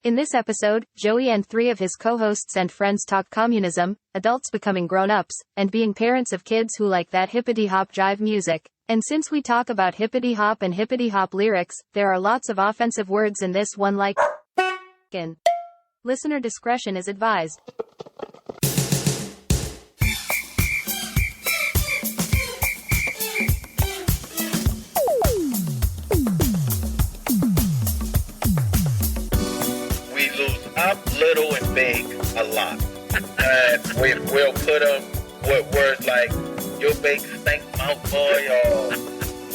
In this episode, Joey and 3 of his co-hosts and friends talk communism, adults becoming grown-ups, and being parents of kids who like that hippity-hop jive music. And since we talk about hippity-hop and hippity-hop lyrics, there are lots of offensive words in this one like f***ing. Listener discretion is advised. Up, little, and big a lot. We'll put them with words like, your big stink mouth boy, or...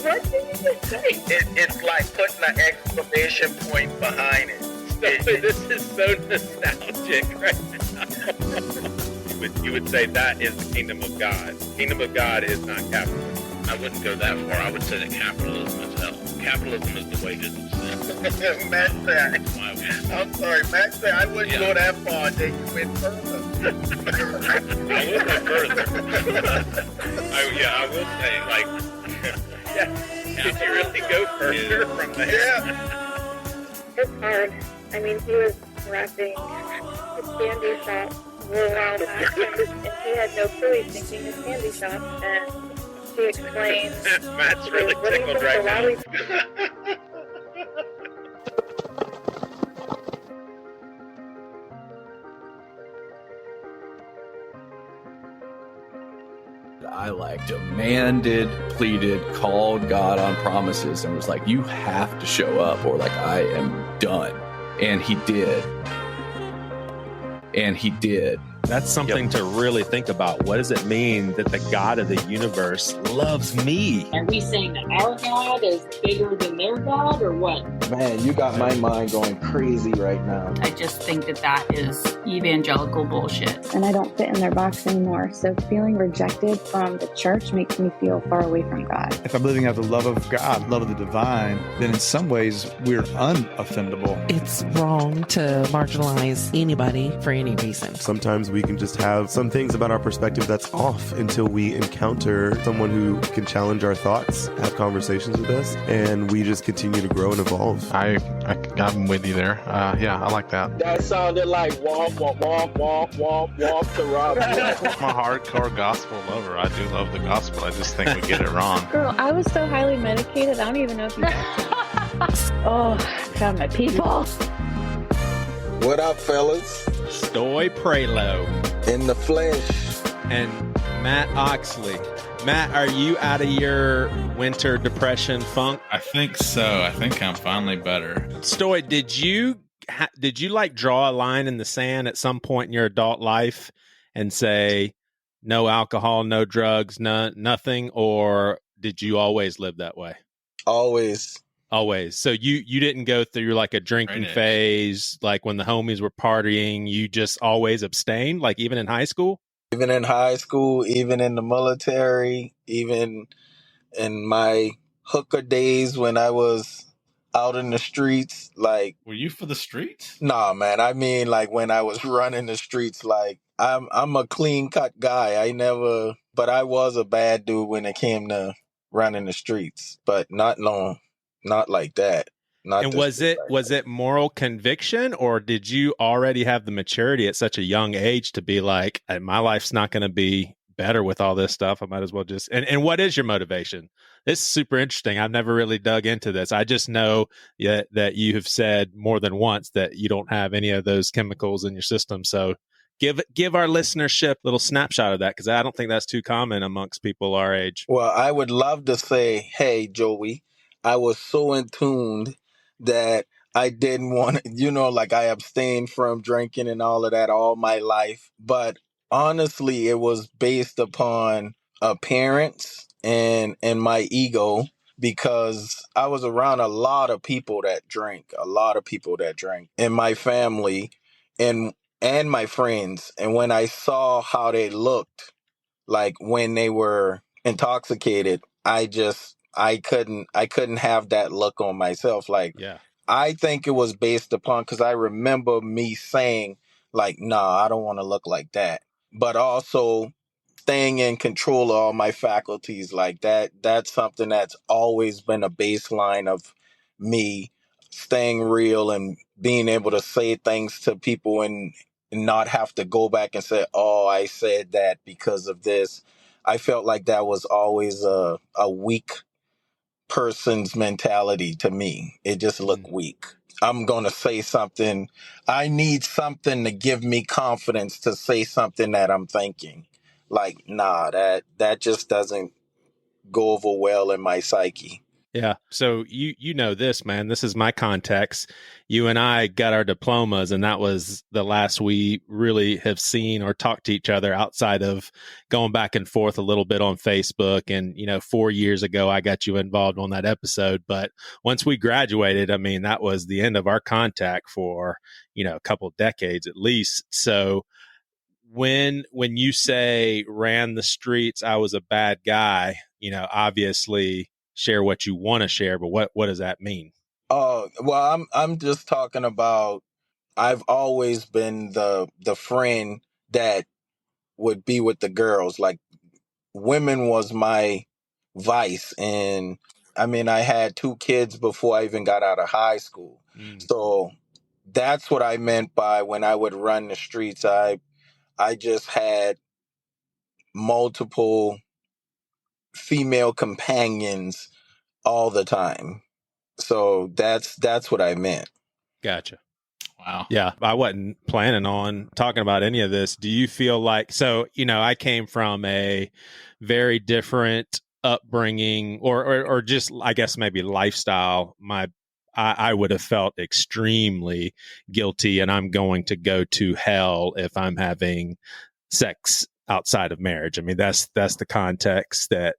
What did you just say? It's like putting an exclamation point behind it. This is so nostalgic right now. You would say that is the kingdom of God. Kingdom of God is not capitalism. I wouldn't go that far. I would say that capitalism is hell. Capitalism is the wages of sin. Matt said, I'm sorry, Matt said I wouldn't go that far, then you went further. I will go further. I will say, did you really go further from there? Yeah. It's hard. I mean, he was rapping his candy shop a little while back, and he had no clue he's thinking his candy shop, and he explained... Matt's really tickled right now. I demanded, pleaded, called God on promises and was like, you have to show up or I am done. And he did. That's something to really think about. What does it mean that the God of the universe loves me? Are we saying that our God is bigger than their God or what? Man, you got my mind going crazy right now. I just think that is evangelical bullshit. And I don't fit in their box anymore. So feeling rejected from the church makes me feel far away from God. If I'm living out the love of God, love of the divine, then in some ways we're unoffendable. It's wrong to marginalize anybody for any reason. Sometimes we can just have some things about our perspective that's off until we encounter someone who can challenge our thoughts, have conversations with us, and we just continue to grow and evolve. I'm with you there. I like that. That sounded like womp, womp, womp, womp, womp, womp to Rob. I'm a hardcore gospel lover. I do love the gospel. I just think we get it wrong. Girl, I was so highly medicated, I don't even know if you Oh, found my people. What up, fellas? Stoy Prelo. In the flesh. And Matt Oxley. Matt, are you out of your winter depression funk? I think so. I think I'm finally better. Stoy, did you draw a line in the sand at some point in your adult life and say no alcohol, no drugs, nothing, or did you always live that way? Always. So you didn't go through a drinking phase, when the homies were partying, you just always abstained, even in high school? Even in high school, even in the military, even in my hooker days when I was out in the streets, Were you for the streets? Nah, man. I mean, when I was running the streets, I'm a clean cut guy. But I was a bad dude when it came to running the streets, but not long. Not like that. And was it moral conviction, or did you already have the maturity at such a young age to be like, my life's not going to be better with all this stuff? I might as well just... And what is your motivation? This is super interesting. I've never really dug into this. I just know that you have said more than once that you don't have any of those chemicals in your system. So give our listenership a little snapshot of that, because I don't think that's too common amongst people our age. Well, I would love to say, hey, Joey, I was so in tune that I didn't want to, I abstained from drinking and all of that all my life. But honestly, it was based upon appearance and my ego, because I was around a lot of people that drink, in my family and my friends. And when I saw how they looked, when they were intoxicated, I couldn't have that look on myself. I think it was based upon, because I remember me saying nah, I don't want to look like that. But also staying in control of all my faculties that's something that's always been a baseline of me. staying real and being able to say things to people and not have to go back and say, oh, I said that because of this. I felt like that was always a weak person's mentality to me. It just looked weak. I'm going to say something. I need something to give me confidence to say something that I'm thinking. Like, nah, that just doesn't go over well in my psyche. Yeah. So you know this, man. This is my context. You and I got our diplomas, and that was the last we really have seen or talked to each other outside of going back and forth a little bit on Facebook. And, 4 years ago, I got you involved on that episode. But once we graduated, I mean, that was the end of our contact for, a couple of decades at least. So when you say ran the streets, I was a bad guy, obviously share what you want to share, but what does that mean? Well, I'm just talking about, I've always been the friend that would be with the girls. Like, women was my vice. And I mean, I had 2 kids before I even got out of high school. So that's what I meant by when I would run the streets. I just had multiple female companions all the time. So that's what I meant. Gotcha. Wow. Yeah, I wasn't planning on talking about any of this. Do you feel like, so, I came from a very different upbringing or just, I guess, maybe lifestyle. I would have felt extremely guilty, and I'm going to go to hell if I'm having sex outside of marriage. I mean, that's the context that,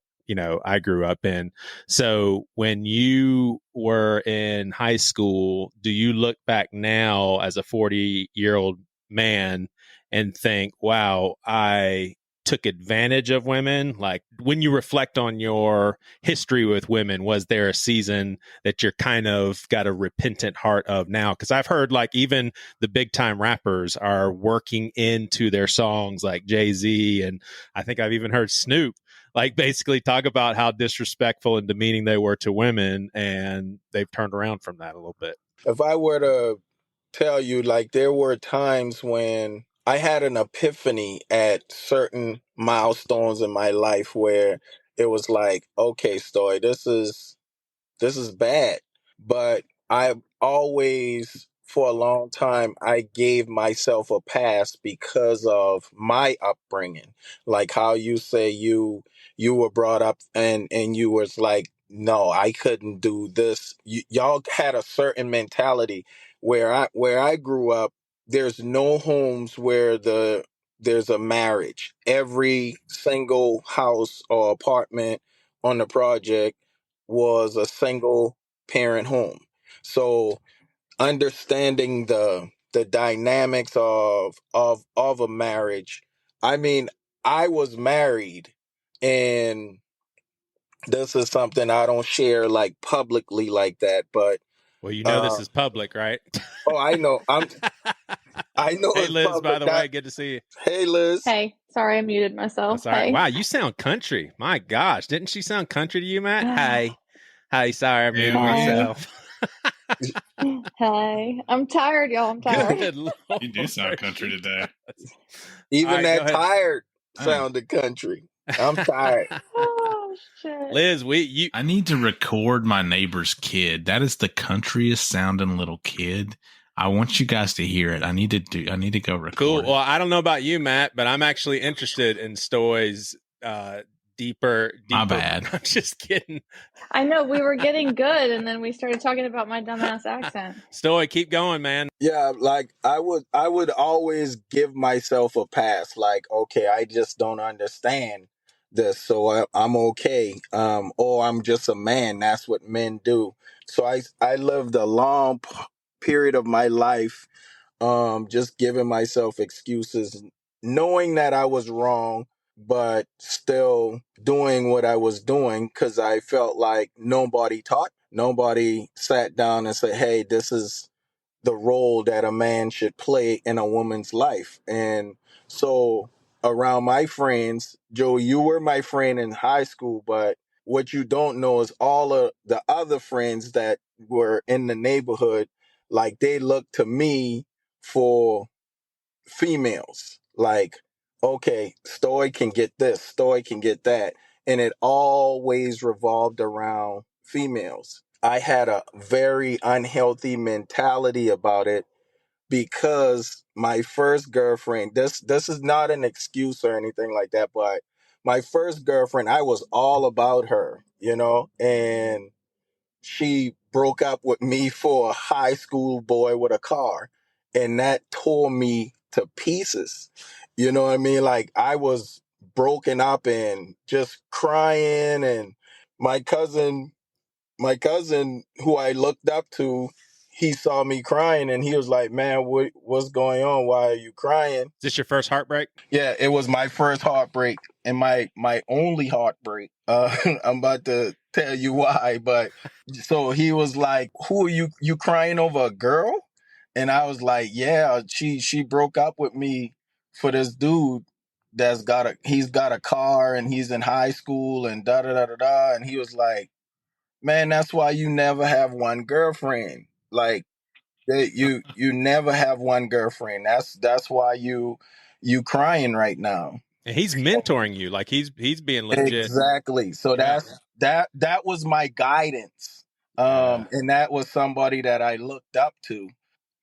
I grew up in. So when you were in high school, do you look back now as a 40-year-old man and think, wow, I took advantage of women? Like, when you reflect on your history with women, was there a season that you're kind of got a repentant heart of now? Because I've heard, like, even the big time rappers are working into their songs, like Jay-Z, and I think I've even heard Snoop like basically talk about how disrespectful and demeaning they were to women, and they've turned around from that a little bit. If I were to tell you, like, there were times when I had an epiphany at certain milestones in my life where it was like, okay, Stoy, this is bad. But I always, for a long time, I gave myself a pass because of my upbringing. Like how you say you were brought up and you was like, no, I couldn't do this. Y'all had a certain mentality where I grew up. There's no homes where there's a marriage. Every single house or apartment on the project was a single parent home. So understanding the dynamics of a marriage. I mean, I was married, and this is something I don't share like publicly like that, but well, this is public, right? Oh, I know. I know. Hey, it's Liz, public. by the way, good to see you. Hey, Liz. Hey, sorry, I muted myself. That's all right. Hey. Wow, you sound country. My gosh, didn't she sound country to you, Matt? Hey, sorry, I muted myself. Hey, I'm tired, y'all. I'm tired. Good Lord. You do sound country today. Even right, that tired sounded country. I'm tired. Oh shit. Liz, I need to record my neighbor's kid. That is the countryest sounding little kid. I want you guys to hear it. I need to go record. Cool. it. Well, I don't know about you, Matt, but I'm actually interested in Stoy's deeper. My bad. I'm just kidding. I know we were getting good, and then we started talking about my dumbass accent. Stoy, keep going, man. Yeah, like I would always give myself a pass. Like, okay, I just don't understand this, so I'm okay. Or I'm just a man. That's what men do. So I lived a long period of my life, just giving myself excuses, knowing that I was wrong, but still doing what I was doing because I felt like nobody sat down and said, hey, this is the role that a man should play in a woman's life. And so around my friends, Joe, you were my friend in high school, but what you don't know is all of the other friends that were in the neighborhood, like they looked to me for females. Like, okay, Stoy can get this, Stoy can get that. And it always revolved around females. I had a very unhealthy mentality about it because my first girlfriend, this is not an excuse or anything like that, but my first girlfriend, I was all about her, you know, and she broke up with me for a high school boy with a car, and that tore me to pieces. You know what I mean? Like, I was broken up and just crying, and my cousin who I looked up to, he saw me crying and he was like, "Man, what's going on? Why are you crying?" Is this your first heartbreak? Yeah, it was my first heartbreak and my only heartbreak. I'm about to tell you why, but so he was like, "Who are you crying over, a girl?" And I was like, "Yeah, she broke up with me for this dude he's got a car and he's in high school and da da da da da." And he was like, "Man, that's why you never have one girlfriend. Like, you never have one girlfriend. That's why you crying right now." And he's mentoring you, like he's being legit. Exactly. So Yeah. that was my guidance. And that was somebody that I looked up to.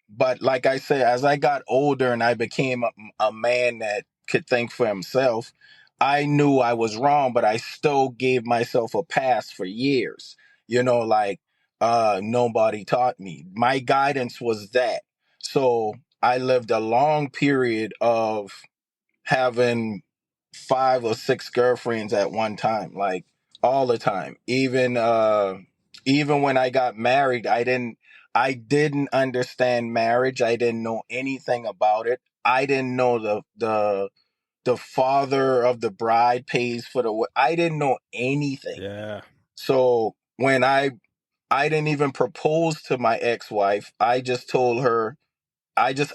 But like I said, as I got older and I became a man that could think for himself, I knew I was wrong, but I still gave myself a pass for years. You know, like nobody taught me. My guidance was that. So I lived a long period of having 5 or 6 girlfriends at one time, like all the time. Even when I got married, I didn't understand marriage. I didn't know anything about it. I didn't know the father of the bride pays for I didn't know anything. Yeah. So when I didn't even propose to my ex-wife, I just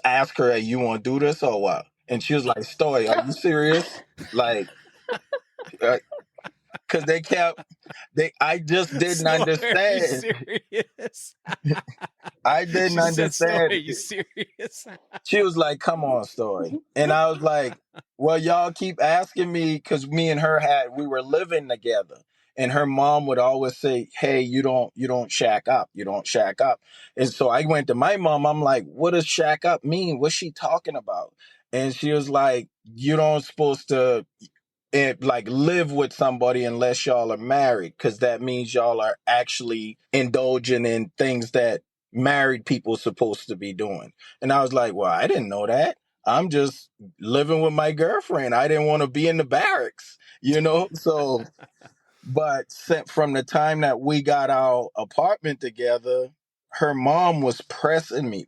asked her, "Hey, you want to do this or what?" And she was like, "Stoy, are you serious?" Like, because I just didn't Stoy, are you understand. serious? I didn't She said, "Stoy, understand. are you serious?" She was like, "Come on, Story." And I was like, "Well, y'all keep asking me," because me and her we were living together. And her mom would always say, "Hey, you don't shack up. You don't shack up." And so I went to my mom. I'm like, "What does shack up mean? What's she talking about?" And she was like, "You don't supposed to like live with somebody unless y'all are married, because that means y'all are actually indulging in things that married people supposed to be doing." And I was like, "Well, I didn't know that. I'm just living with my girlfriend. I didn't want to be in the barracks, you know?" So, but from the time that we got our apartment together, her mom was pressing me,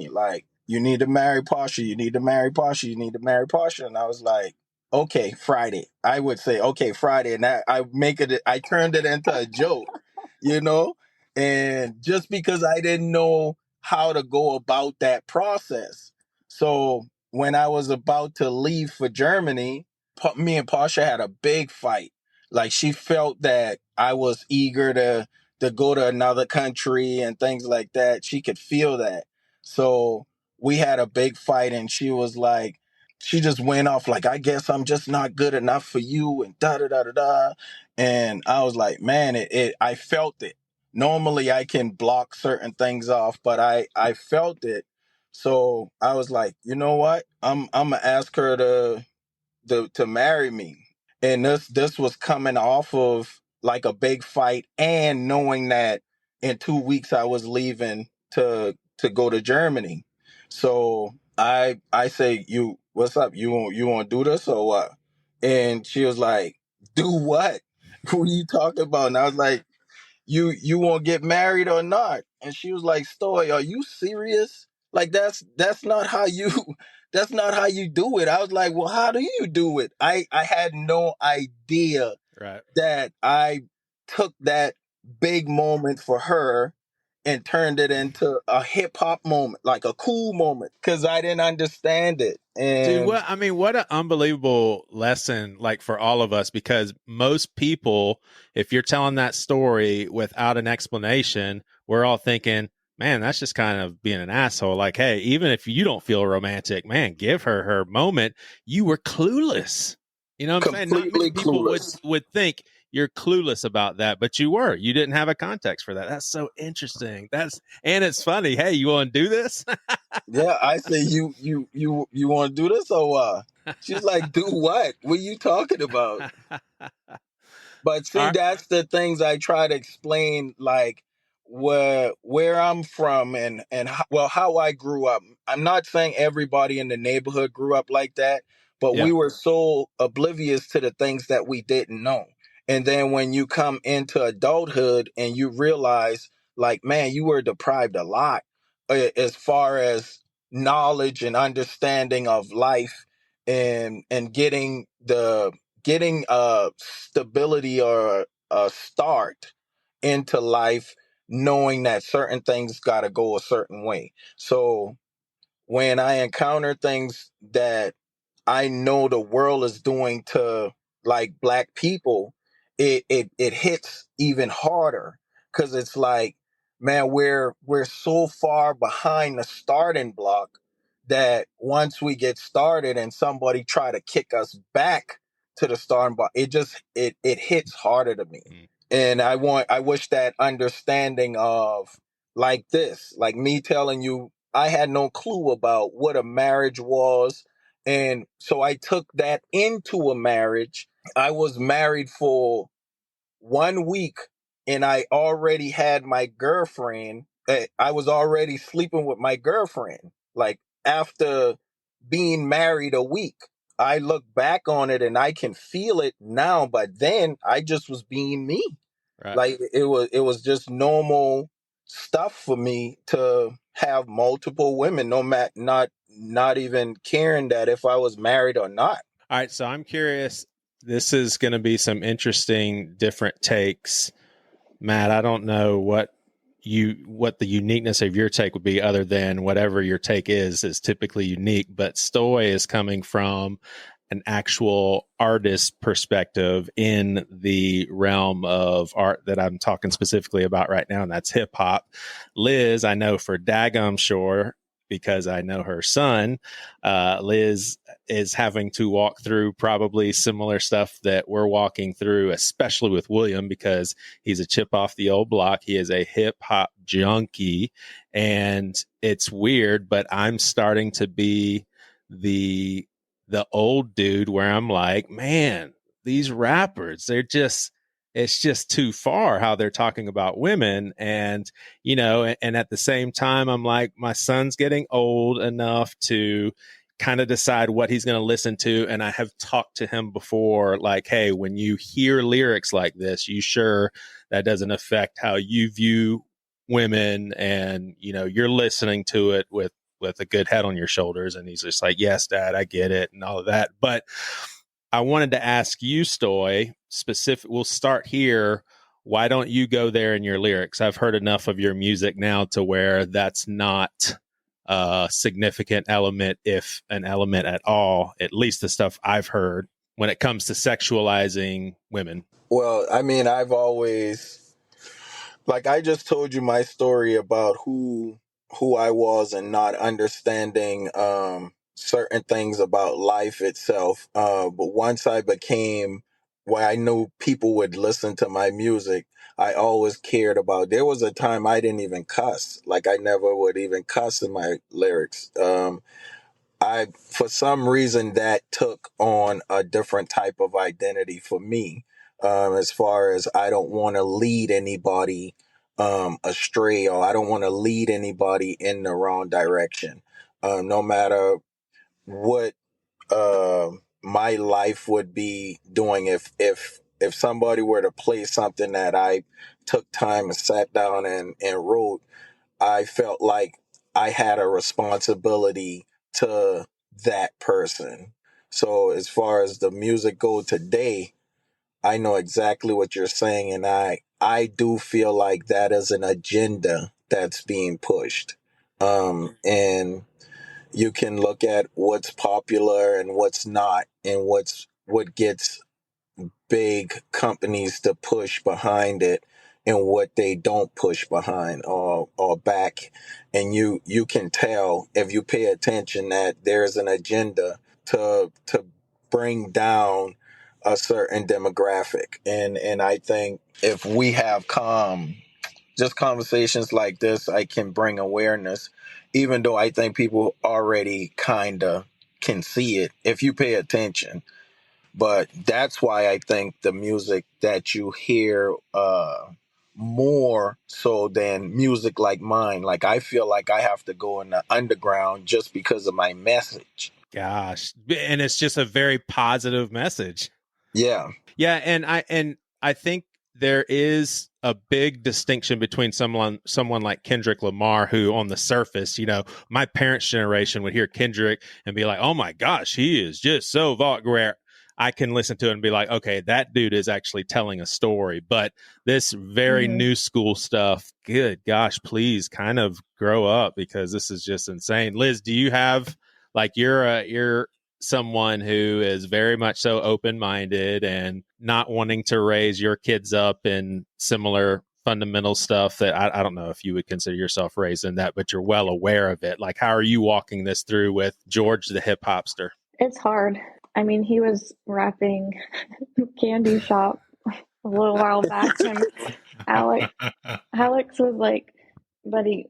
like, "You need to marry Pasha. You need to marry Pasha. You need to marry Pasha." And I was like, "Okay, Friday." I would say, "Okay, Friday," and I turned it into a joke, you know. And just because I didn't know how to go about that process, so when I was about to leave for Germany, me and Pasha had a big fight. Like, she felt that I was eager to go to another country and things like that. She could feel that. So we had a big fight, and she just went off like, "I guess I'm just not good enough for you," and da da da da da. And I was like, man, I felt it. Normally I can block certain things off, but I felt it. So I was like, "You know what? I'm gonna ask her to marry me." And this was coming off of like a big fight and knowing that in 2 weeks I was leaving to go to Germany. So I say, "What's up? You want to do this or what?" And she was like, "Do what? Who are you talking about?" And I was like, you want to get married or not?" And she was like, "Stoy, are you serious? Like, that's not how you that's not how you do it." I was like, "Well, how do you do it?" I had no idea Right. that I took that big moment for her and turned it into a hip hop moment, like a cool moment, because I didn't understand it. Dude, And what an unbelievable lesson, like for all of us, because most people, if you're telling that story without an explanation, we're all thinking, man, that's just kind of being an asshole. Like, hey, even if you don't feel romantic, man, give her moment. You were clueless. You know what I'm saying? Not many completely people clueless. would think you're clueless about that, but you were. You didn't have a context for that. That's so interesting. And it's funny. Hey, you want to do this? Yeah, I say you want to do this or what? She's like, do what? What are you talking about? But see, that's the things I try to explain, like where I'm from and how I grew up. I'm not saying everybody in the neighborhood grew up like that, but Yeah. we were so oblivious to the things that we didn't know. And then when you come into adulthood and you realize, like, man, you were deprived a lot as far as knowledge and understanding of life and getting stability or a start into life, knowing that certain things got to go a certain way. So when I encounter things that I know the world is doing to, like, black people, it hits even harder, because it's like, man, we're so far behind the starting block that once we get started and somebody try to kick us back to the starting block, it hits harder to me. And I wish that understanding of, like this, like me telling you, I had no clue about what a marriage was. And so I took that into a marriage. I was married for 1 week and I already had my girlfriend. I was already sleeping with my girlfriend. Like, after being married a week, I look back on it and I can feel it now, but then I just was being me. Right. Like, it was just normal stuff for me to have multiple women, not even caring that if I was married or not. All right, so I'm curious. This is going to be some interesting, different takes. Matt, I don't know what the uniqueness of your take would be, other than whatever your take is typically unique. But Stoy is coming from an actual artist perspective in the realm of art that I'm talking specifically about right now, and that's hip hop. Liz, I know for daggum sure, because I know her son. Liz is having to walk through probably similar stuff that we're walking through, especially with William, because he's a chip off the old block. He is a hip hop junkie, and it's weird, but I'm starting to be the old dude where I'm like, man, these rappers, it's just too far how they're talking about women. And, and at the same time, I'm like, my son's getting old enough to kind of decide what he's going to listen to. And I have talked to him before, like, hey, when you hear lyrics like this, you sure that doesn't affect how you view women, and, you're listening to it with a good head on your shoulders. And he's just like, yes, Dad, I get it, and all of that. But I wanted to ask you, Stoy, we'll start here. Why don't you go there in your lyrics? I've heard enough of your music now to where that's not a significant element, if an element at all, at least the stuff I've heard when it comes to sexualizing women. Well, I mean, I've always, like, I just told you my story about who I was and not understanding certain things about life itself. But once I became where I knew people would listen to my music, I always cared about. There was a time I didn't even cuss. Like, I never would even cuss in my lyrics. For some reason, that took on a different type of identity for me. As far as, I don't want to lead anybody astray, or I don't want to lead anybody in the wrong direction. No matter what my life would be doing, if somebody were to play something that I took time and sat down and wrote, I felt like I had a responsibility to that person. So as far as the music go today, I know exactly what you're saying, and I do feel like that is an agenda that's being pushed. And you can look at what's popular and what's not, and what gets big companies to push behind it, and what they don't push behind or back. And you can tell if you pay attention that there's an agenda to bring down a certain demographic. And I think if we have just conversations like this, I can bring awareness, even though I think people already kind of can see it if you pay attention. But that's why I think the music that you hear more so than music like mine, like I feel like I have to go in the underground just because of my message. Gosh. And it's just a very positive message. Yeah. Yeah, and I think there is a big distinction between someone like Kendrick Lamar, who on the surface, my parents' generation would hear Kendrick and be like, "Oh my gosh, he is just so vulgar." I can listen to it and be like, "Okay, that dude is actually telling a story." But this very new school stuff, good gosh, please kind of grow up, because this is just insane. Liz, do you have you're someone who is very much so open-minded and not wanting to raise your kids up in similar fundamental stuff that I don't know if you would consider yourself raised in that, but you're well aware of it. Like, how are you walking this through with George the hip hopster? It's hard. I mean, he was rapping Candy Shop a little while back, and Alex was like, "Buddy,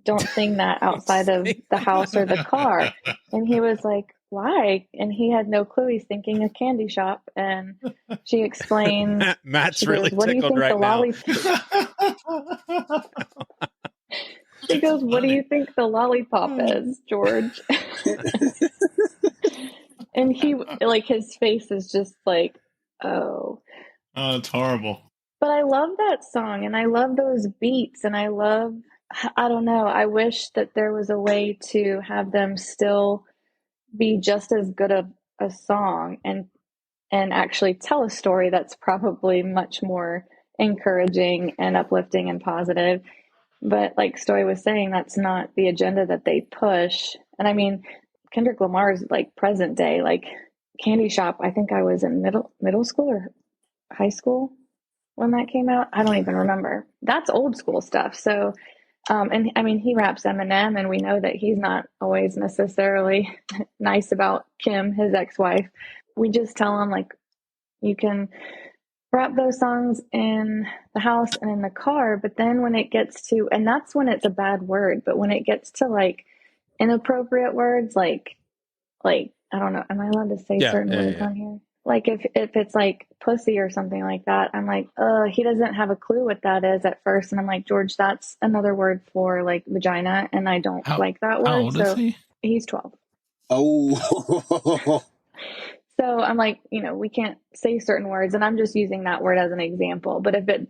don't sing that outside of the house or the car." And he was like, "Why?" And he had no clue. He's thinking a candy shop. And she explains, Matt's she really goes, "What do you tickled think right the now. She goes, "What do you think the lollipop is, George?" And he, like, his face is just like, oh. Oh, it's horrible. But I love that song, and I love those beats, and I don't know, I wish that there was a way to have them still be just as good of a song and actually tell a story that's probably much more encouraging and uplifting and positive. But like Stoy was saying, that's not the agenda that they push. And I mean, Kendrick Lamar's like present day, like Candy Shop. I think I was in middle school or high school when that came out. I don't even remember. That's old school stuff. So, and I mean, he raps Eminem, and we know that he's not always necessarily nice about Kim, his ex-wife. We just tell him, like, you can rap those songs in the house and in the car, but then when it gets to, and that's when it's a bad word, but when it gets to like inappropriate words, like I don't know, am I allowed to say certain words on here? Like if it's like pussy or something like that, I'm like, he doesn't have a clue what that is at first. And I'm like, George, that's another word for like vagina, and I don't like that word. How old is he? He's 12. Oh. So I'm like, we can't say certain words, and I'm just using that word as an example. But if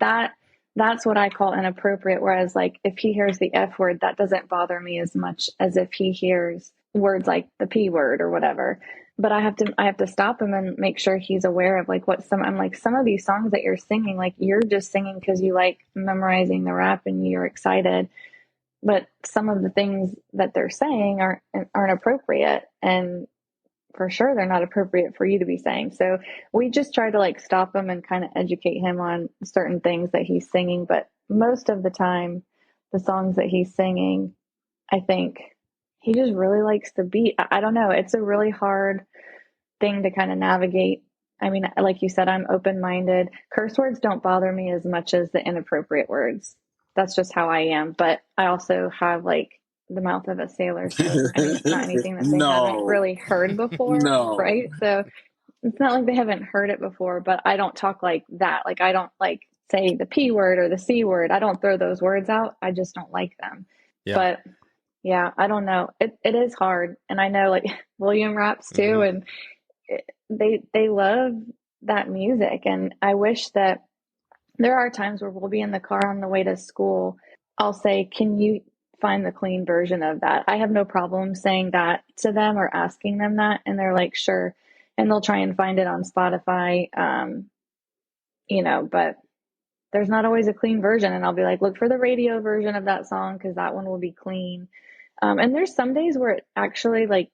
that's what I call inappropriate. Whereas like if he hears the F word, that doesn't bother me as much as if he hears words like the P word or whatever. But I have to stop him and make sure he's aware of like I'm like, some of these songs that you're singing, like you're just singing because you like memorizing the rap and you're excited. But some of the things that they're saying aren't appropriate, and for sure they're not appropriate for you to be saying. So we just try to like stop him and kind of educate him on certain things that he's singing. But most of the time, the songs that he's singing, I think he just really likes the beat. I don't know. It's a really hard thing to kind of navigate. I mean, like you said, I'm open-minded. Curse words don't bother me as much as the inappropriate words. That's just how I am. But I also have like the mouth of a sailor. So I mean, it's not anything that they haven't really heard before. Right. So it's not like they haven't heard it before, but I don't talk like that. Like I don't like say the P word or the C word. I don't throw those words out. I just don't like them. Yeah. But yeah, I don't know. It is hard. And I know like William raps too. And they love that music. And I wish that there are times where we'll be in the car on the way to school. I'll say, can you find the clean version of that? I have no problem saying that to them or asking them that. And they're like, sure. And they'll try and find it on Spotify, but there's not always a clean version. And I'll be like, look for the radio version of that song because that one will be clean. And there's some days where it actually like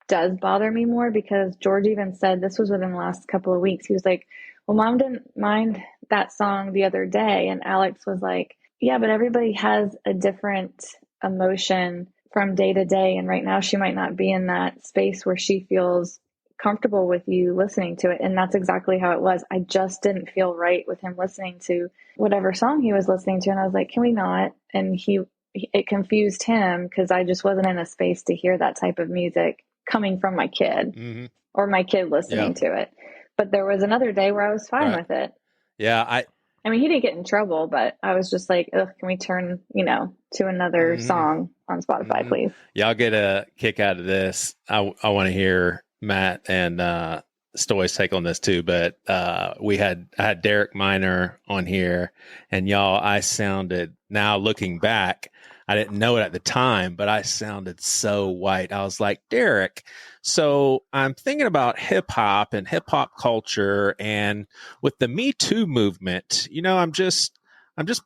does bother me more, because George even said, this was within the last couple of weeks, he was like, well, Mom didn't mind that song the other day. And Alex was like, yeah, but everybody has a different emotion from day to day. And right now she might not be in that space where she feels comfortable with you listening to it. And that's exactly how it was. I just didn't feel right with him listening to whatever song he was listening to. And I was like, can we not? And it confused him because I just wasn't in a space to hear that type of music coming from my kid or my kid listening to it. But there was another day where I was fine with it. Yeah. I mean, he didn't get in trouble, but I was just like, ugh, can we turn, to another song on Spotify, please? Y'all get a kick out of this. I want to hear Matt and Stoy's take on this too, but I had Derek Minor on here, and y'all, I sounded, now looking back, I didn't know it at the time, but I sounded so white. I was like, Derek, so I'm thinking about hip hop and hip hop culture, and with the Me Too movement, I'm just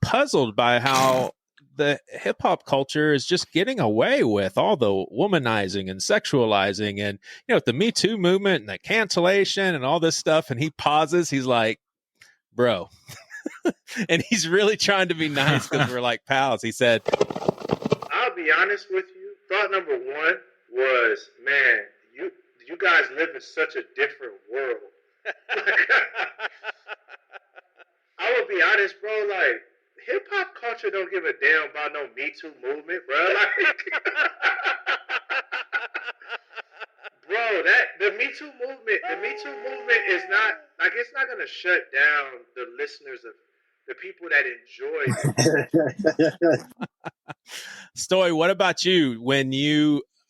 puzzled by how the hip hop culture is just getting away with all the womanizing and sexualizing, and with the Me Too movement and the cancellation and all this stuff. And he pauses. He's like, bro, and he's really trying to be nice because we're like pals. He said, I'll be honest with you. Thought number one was, man, you guys live in such a different world. I would be honest, bro, like, hip hop culture don't give a damn about no Me Too movement, bro. Like, bro, the Me Too movement is not, like, it's not gonna shut down the listeners of the people that enjoy it. Stoy, what about you? When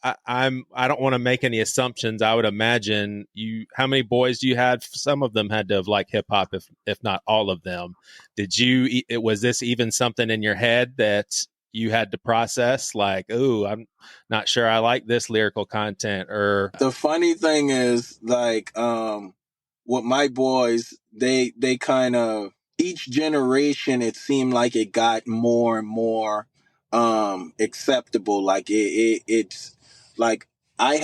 I don't want to make any assumptions. I would imagine how many boys do you have? Some of them had to have liked hip hop, if not all of them. Was this even something in your head that you had to process? Like, ooh, I'm not sure I like this lyrical content. Or the funny thing is, like, with my boys, they kind of, each generation, it seemed like it got more and more acceptable. Like it's like I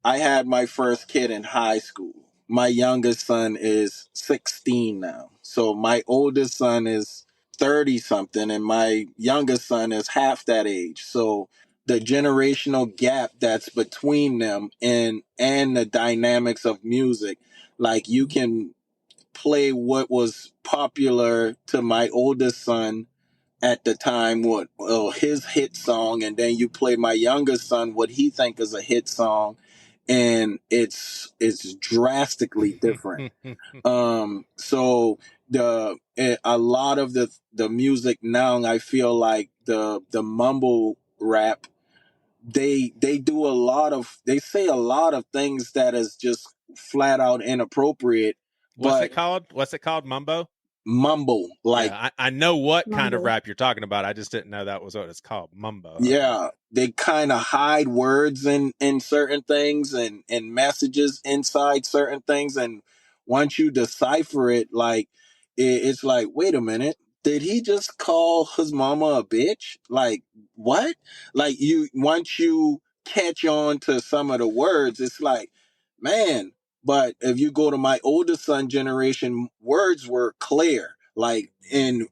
had my first kid in high school. My youngest son is 16 now. So my oldest son is 30 something and my youngest son is half that age. So the generational gap that's between them and the dynamics of music, like you can play what was popular to my oldest son at the time, his hit song, and then you play my youngest son what he think is a hit song, and it's drastically different. So a lot of the music now, I feel like the mumble rap, they say a lot of things that is just flat out inappropriate. What's it called? Mumble, like, yeah, I know what kind of rap you're talking about. I just didn't know that was what it's called. Mumbo. Yeah, they kind of hide words in certain things and messages inside certain things, and once you decipher it, like it's like, wait a minute, did he just call his mama a bitch? Like, what? Like, once you catch on to some of the words, it's like, man. But if you go to my oldest son generation, words were clear, like in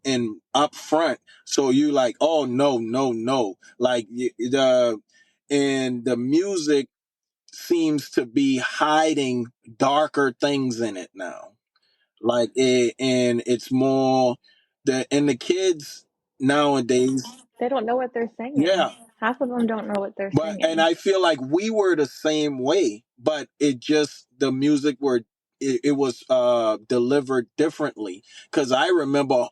up front. So you like, oh no. Like the music seems to be hiding darker things in it now. Like and it's more the kids nowadays, they don't know what they're singing. Yeah. Half of them don't know what they're singing. And I feel like we were the same way, but the music it was delivered differently. Because I remember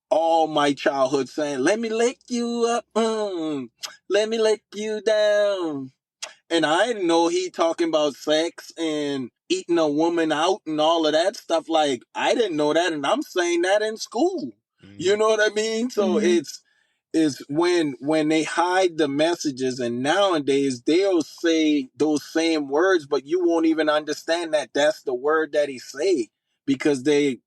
all my childhood saying, let me lick you up, let me lick you down. And I didn't know he talking about sex and eating a woman out and all of that stuff. Like, I didn't know that, and I'm saying that in school. You know what I mean? So it's when they hide the messages, and nowadays they'll say those same words, but you won't even understand that that's the word that he say, because they're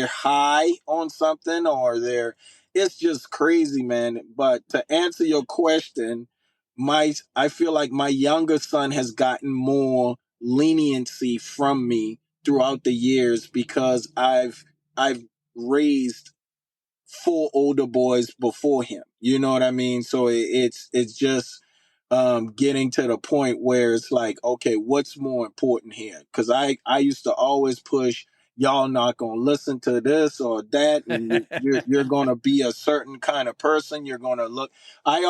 high on something, or it's just crazy, man. But to answer your question, I feel like my younger son has gotten more leniency from me throughout the years because I've raised 4 older boys before him. You know what I mean? So it's just getting to the point where it's like, okay, what's more important here? Because I used to always push, y'all not gonna listen to this or that, and you're gonna be a certain kind of person. You're gonna look. I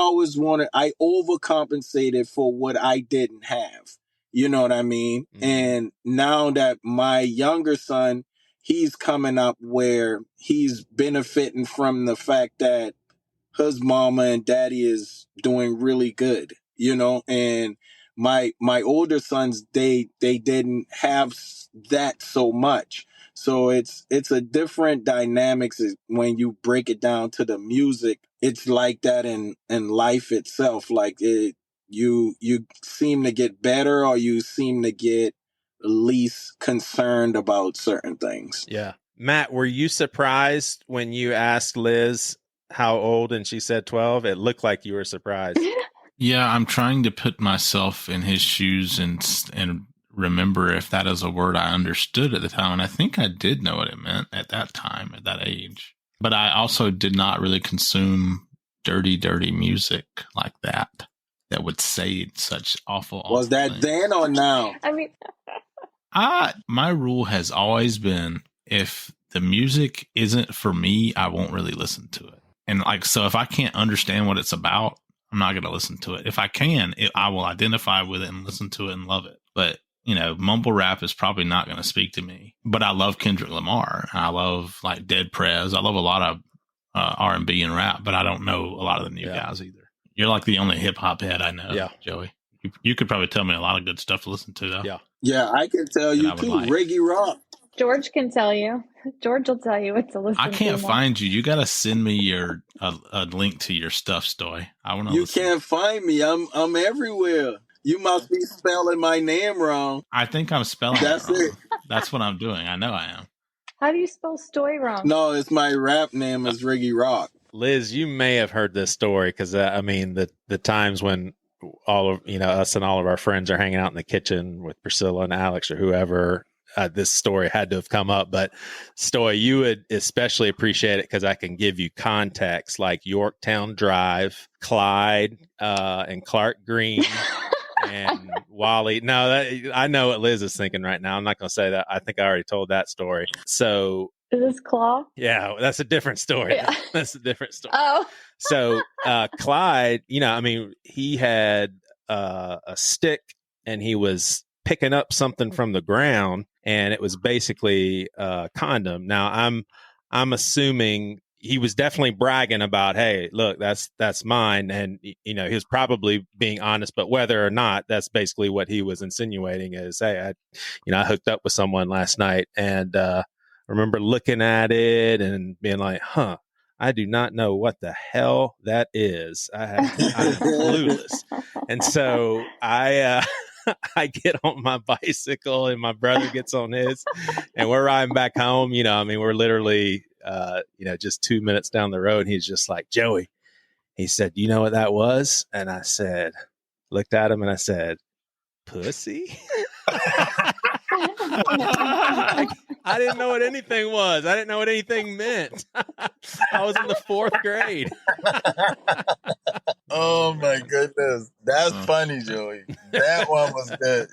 overcompensated for what I didn't have. You know what I mean? Mm-hmm. And now that my younger son, he's coming up where he's benefiting from the fact that his mama and daddy is doing really good, and my older sons, they didn't have that so much. So it's a different dynamics when you break it down to the music. It's like that in life itself. Like you seem to get better, or you seem to get least concerned about certain things. Yeah. Matt, were you surprised when you asked Liz how old and she said 12? It looked like you were surprised. Yeah, I'm trying to put myself in his shoes and remember if that is a word I understood at the time. And I think I did know what it meant at that time, at that age. But I also did not really consume dirty music like that would say such awful Was that things. then or now? I mean, my rule has always been, if the music isn't for me, I won't really listen to it. And so if I can't understand what it's about, I'm not going to listen to it. If I can, I will identify with it and listen to it and love it. But, mumble rap is probably not going to speak to me. But I love Kendrick Lamar. I love Dead Prez. I love a lot of R&B and rap, but I don't know a lot of the new guys either. You're like the only hip hop head I know, Joey. You could probably tell me a lot of good stuff to listen to, though. Yeah, I can tell you too. Reggae rock. George can tell you. George will tell you what to listen to. I can't find you. You got to send me a link to your stuff, Stoy. I want to. You can't find me. I'm everywhere. You must be spelling my name wrong. I think I'm spelling That's it wrong. it. That's what I'm doing. I know I am. How do you spell Stoy wrong? No, it's my rap name is Reggae Rock. Liz, you may have heard this story because the times when all of us and all of our friends are hanging out in the kitchen with Priscilla and Alex or whoever, this story had to have come up. But Stoy, you would especially appreciate it because I can give you context like Yorktown Drive, Clyde, and Clark Green. And Wally. No, I know what Liz is thinking right now. I'm not going to say that. I think I already told that story. So is this Claw? Yeah, that's a different story. Yeah. That's a different story. Oh. So Clyde, he had a stick and he was picking up something from the ground, and it was basically a condom. Now I'm assuming he was definitely bragging about, hey, look, that's mine. And, he was probably being honest, but whether or not, that's basically what he was insinuating is, hey, I hooked up with someone last night, and I remember looking at it and being like, I do not know what the hell that is. I'm clueless. And so I get on my bicycle and my brother gets on his, and we're riding back home. We're literally, just 2 minutes down the road. And he's just like, Joey, he said, you know what that was? And I said, looked at him and I said, pussy. I didn't know what anything was. I didn't know what anything meant. I was in the 4th grade. Oh my goodness. That's funny, Joey. That one was good.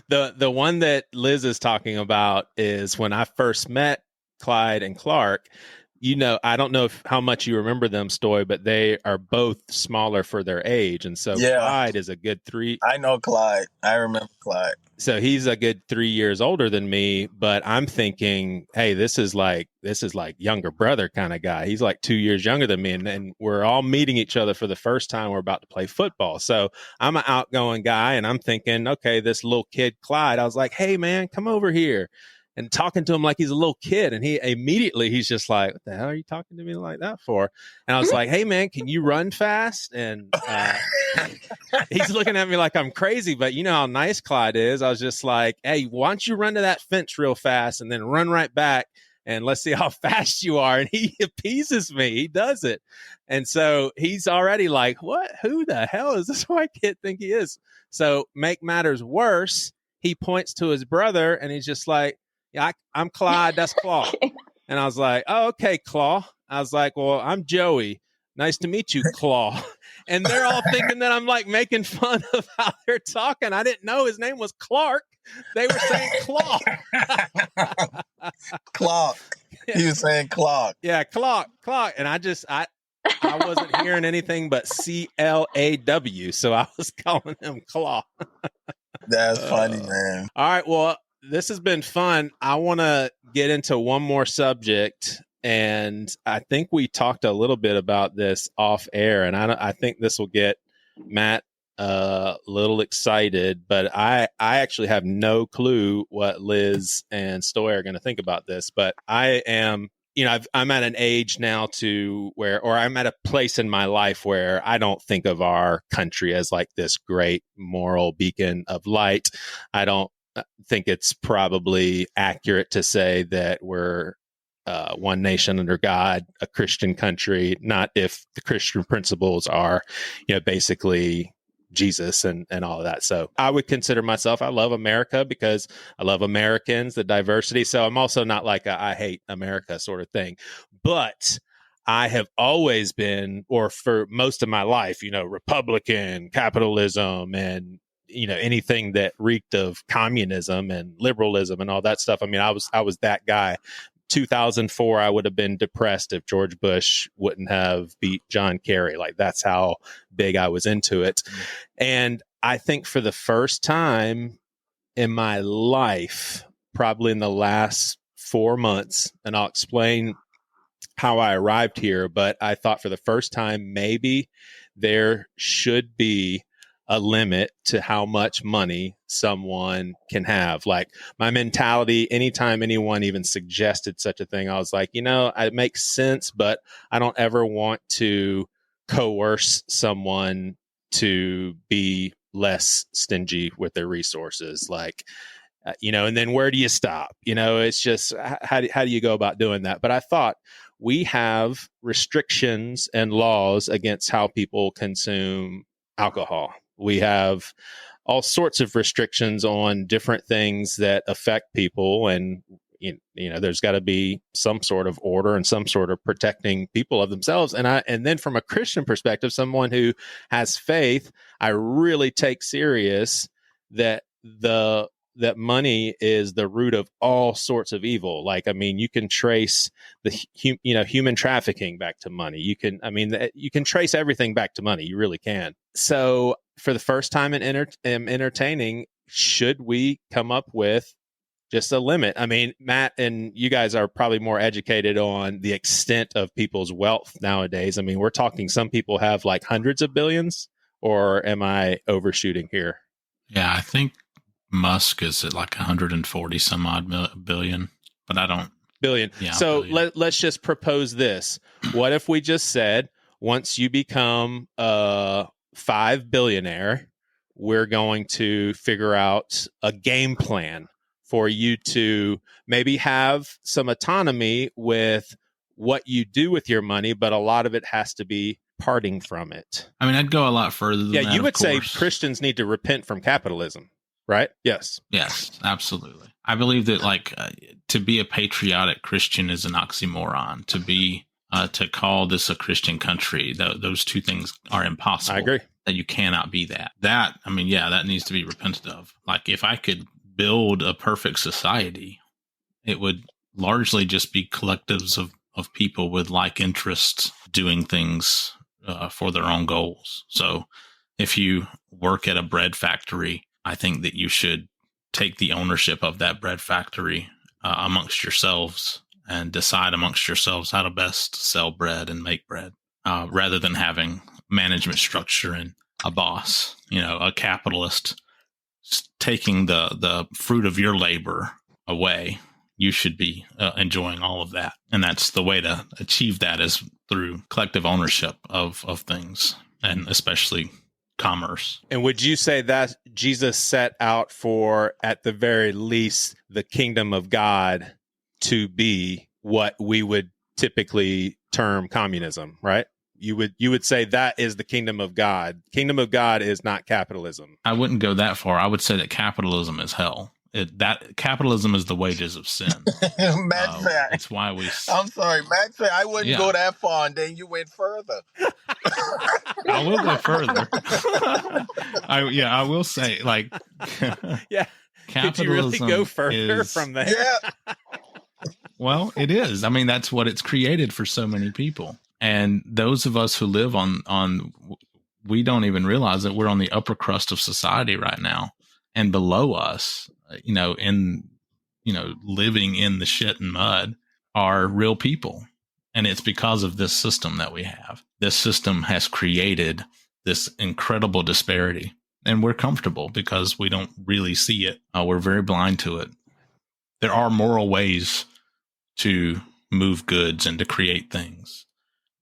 The one that Liz is talking about is when I first met Clyde and Clark. I don't know how much you remember them, Stoy, but they are both smaller for their age. And so Clyde is a good 3. I know Clyde. I remember Clyde. So he's a good 3 years older than me, but I'm thinking, hey, this is like younger brother kind of guy. He's like 2 years younger than me. And we're all meeting each other for the first time. We're about to play football. So I'm an outgoing guy and I'm thinking, okay, this little kid, Clyde, I was like, hey man, come over here. and talking to him like he's a little kid. And he's just like, what the hell are you talking to me like that for? And I was like, hey man, can you run fast? And he's looking at me like I'm crazy, but you know how nice Clyde is. I was just like, hey, why don't you run to that fence real fast and then run right back and let's see how fast you are. And he appeases me. He does it. And so he's already like, what? Who the hell is this white kid think he is? So make matters worse, he points to his brother and he's just like, yeah, I'm Clyde. That's Claw. And I was like, oh, okay, Claw. I was like, well, I'm Joey. Nice to meet you, Claw. And they're all thinking that I'm like making fun of how they're talking. I didn't know his name was Clark. They were saying Claw. Clock. He was saying clock. Yeah, clock. And I wasn't hearing anything but CLAW. So I was calling him Claw. That's funny, man. All right. Well, this has been fun. I want to get into one more subject. And I think we talked a little bit about this off air. And I think this will get Matt a little excited. But I actually have no clue what Liz and Stoy are going to think about this. But I am, I'm at an age now or I'm at a place in my life where I don't think of our country as like this great moral beacon of light. I don't think it's probably accurate to say that we're one nation under God, a Christian country, not if the Christian principles are, basically Jesus and all of that. So I would consider myself, I love America because I love Americans, the diversity. So I'm also not like I hate America sort of thing, but I have always been, or for most of my life, Republican, capitalism, and anything that reeked of communism and liberalism and all that stuff. I mean, I was that guy. 2004, I would have been depressed if George Bush wouldn't have beat John Kerry. Like, that's how big I was into it. And I think for the first time in my life, probably in the last 4 months, and I'll explain how I arrived here, but I thought for the first time, maybe there should be a limit to how much money someone can have. Like, my mentality, anytime anyone even suggested such a thing, I was like, it makes sense, but I don't ever want to coerce someone to be less stingy with their resources. Like, and then where do you stop? It's just, how do you go about doing that? But I thought we have restrictions and laws against how people consume alcohol. We have all sorts of restrictions on different things that affect people. And, there's got to be some sort of order and some sort of protecting people of themselves. And then from a Christian perspective, someone who has faith, I really take serious that money is the root of all sorts of evil. Like, I mean, you can trace the human trafficking back to money. You can trace everything back to money. You really can. So for the first time in entertaining, should we come up with just a limit? I mean, Matt and you guys are probably more educated on the extent of people's wealth nowadays. I mean, we're talking, some people have like hundreds of billions, or am I overshooting here? Yeah, I think Musk is at like 140 some odd billion, but I don't. Billion. Yeah, so billion. Let's just propose this. What if we just said, once you become a 5 billionaire, we're going to figure out a game plan for you to maybe have some autonomy with what you do with your money, but a lot of it has to be parting from it. I mean, I'd go a lot further than that. Yeah, you would say Christians need to repent from capitalism, right? Yes. Yes, absolutely. I believe that to be a patriotic Christian is an oxymoron. To call this a Christian country, those two things are impossible. I agree. That you cannot be that. That needs to be repented of. Like, if I could build a perfect society, it would largely just be collectives of people with like interests doing things for their own goals. So if you work at a bread factory, I think that you should take the ownership of that bread factory amongst yourselves and decide amongst yourselves how to best sell bread and make bread, rather than having management structure and a boss, a capitalist taking the fruit of your labor away you should be enjoying all of that. And that's the way to achieve that, is through collective ownership of things, and especially commerce. And would you say that Jesus set out for, at the very least, the kingdom of God to be what we would typically term communism, right? You would say that is the kingdom of God. Kingdom of God is not capitalism. I wouldn't go that far. I would say that capitalism is hell. That capitalism is the wages of sin. Matt said, it's why we. I'm sorry, Matt said I wouldn't go that far, and then you went further. I will go further. I will say, like, yeah. Capitalism. Could you really go further from there? Yeah. Well, it is. I mean, that's what it's created for so many people. And those of us who live on, we don't even realize that we're on the upper crust of society right now. And below us, living in the shit and mud are real people. And it's because of this system that we have. This system has created this incredible disparity. And we're comfortable because we don't really see it. We're very blind to it. There are moral ways to move goods and to create things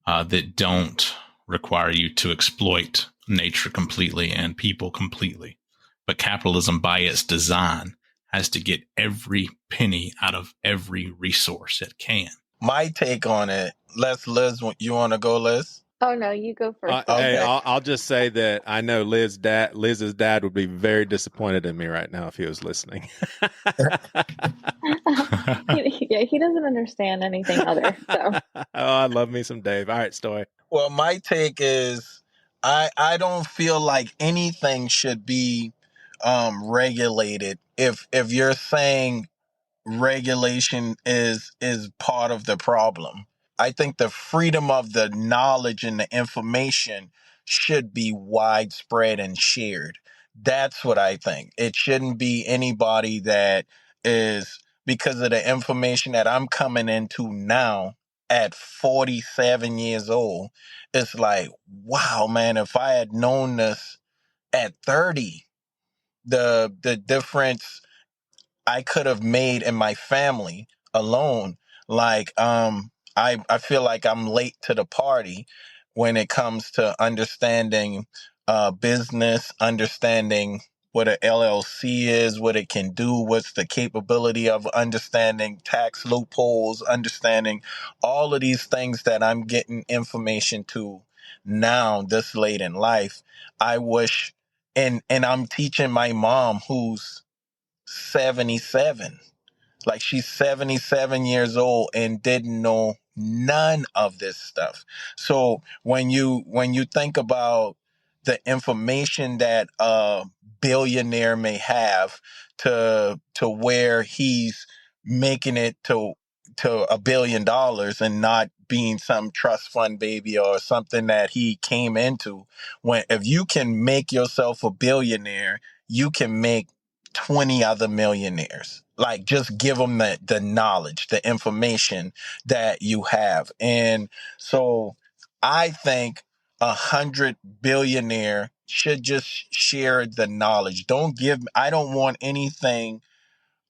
that don't require you to exploit nature completely and people completely. But capitalism, by its design, has to get every penny out of every resource it can. My take on it, Liz, you want to go, Liz? Oh, no, you go first. Hey, I'll just say that I know Liz's dad would be very disappointed in me right now if he was listening. He doesn't understand anything other. So. Oh, I love me some Dave. All right, Stoy. Well, my take is I don't feel like anything should be regulated. If you're saying regulation is part of the problem, I think the freedom of the knowledge and the information should be widespread and shared. That's what I think. It shouldn't be anybody that is, because of the information that I'm coming into now at 47 years old, it's like, wow, man, if I had known this at 30, the difference I could have made in my family alone. Like, I feel like I'm late to the party when it comes to understanding business, understanding what an LLC is, what it can do, what's the capability of understanding tax loopholes, understanding all of these things that I'm getting information to now this late in life. I wish, and I'm teaching my mom, who's 77. Like, she's 77 years old and didn't know none of this stuff. So when you think about the information that a billionaire may have to where he's making it to $1 billion and not being some trust fund baby or something that he came into, if you can make yourself a billionaire, you can make 20 other millionaires. Like, just give them the knowledge, the information that you have. And so I think 100 billionaire should just share the knowledge. I don't want anything,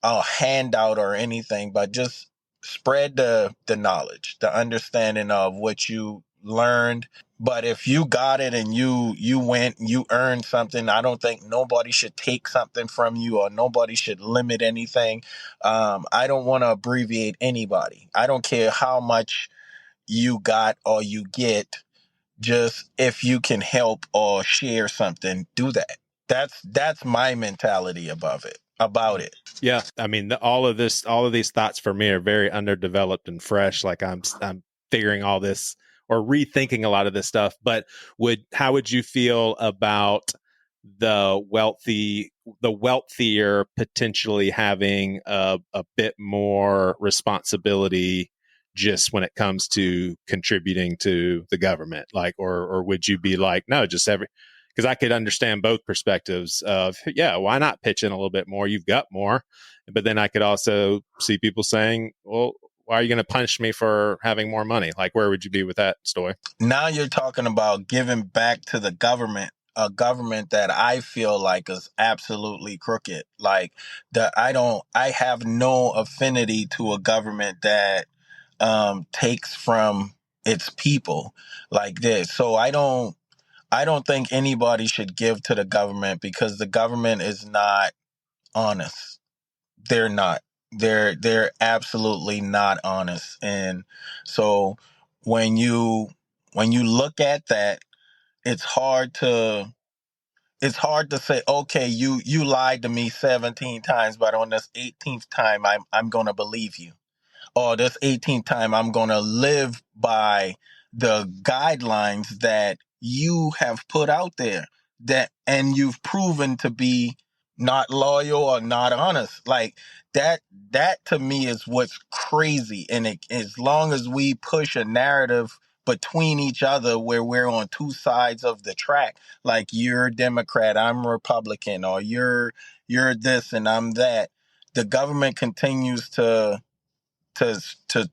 a handout or anything, but just spread the knowledge, the understanding of what you learned. But if you got it and you went and you earned something, I don't think nobody should take something from you, or nobody should limit anything. I don't want to abbreviate anybody. I don't care how much you got or you get. Just if you can help or share something, do that. That's my mentality about it. Yeah, I mean, all of these thoughts for me are very underdeveloped and fresh. Like, I'm figuring all this or rethinking a lot of this stuff. But how would you feel about the wealthier potentially having a bit more responsibility just when it comes to contributing to the government? Like, or would you be like, no, just because I could understand both perspectives of, yeah, why not pitch in a little bit more? You've got more. But then I could also see people saying, well, why are you going to punish me for having more money? Like, where would you be with that, Stoy? Now you're talking about giving back to the government. a government that I feel like is absolutely crooked. Like I have no affinity to a government that takes from its people like this. So I don't think anybody should give to the government because the government is not honest. They're not. They're absolutely not honest. And so when you look at that, it's hard to say, okay, you lied to me 17 times, but on this 18th time I'm going to believe you. Or this 18th time, I'm going to live by the guidelines that you have put out there and you've proven to be not loyal or not honest. Like that to me is what's crazy. And as long as we push a narrative between each other where we're on two sides of the track, like you're Democrat, I'm Republican, or you're this and I'm that, the government continues to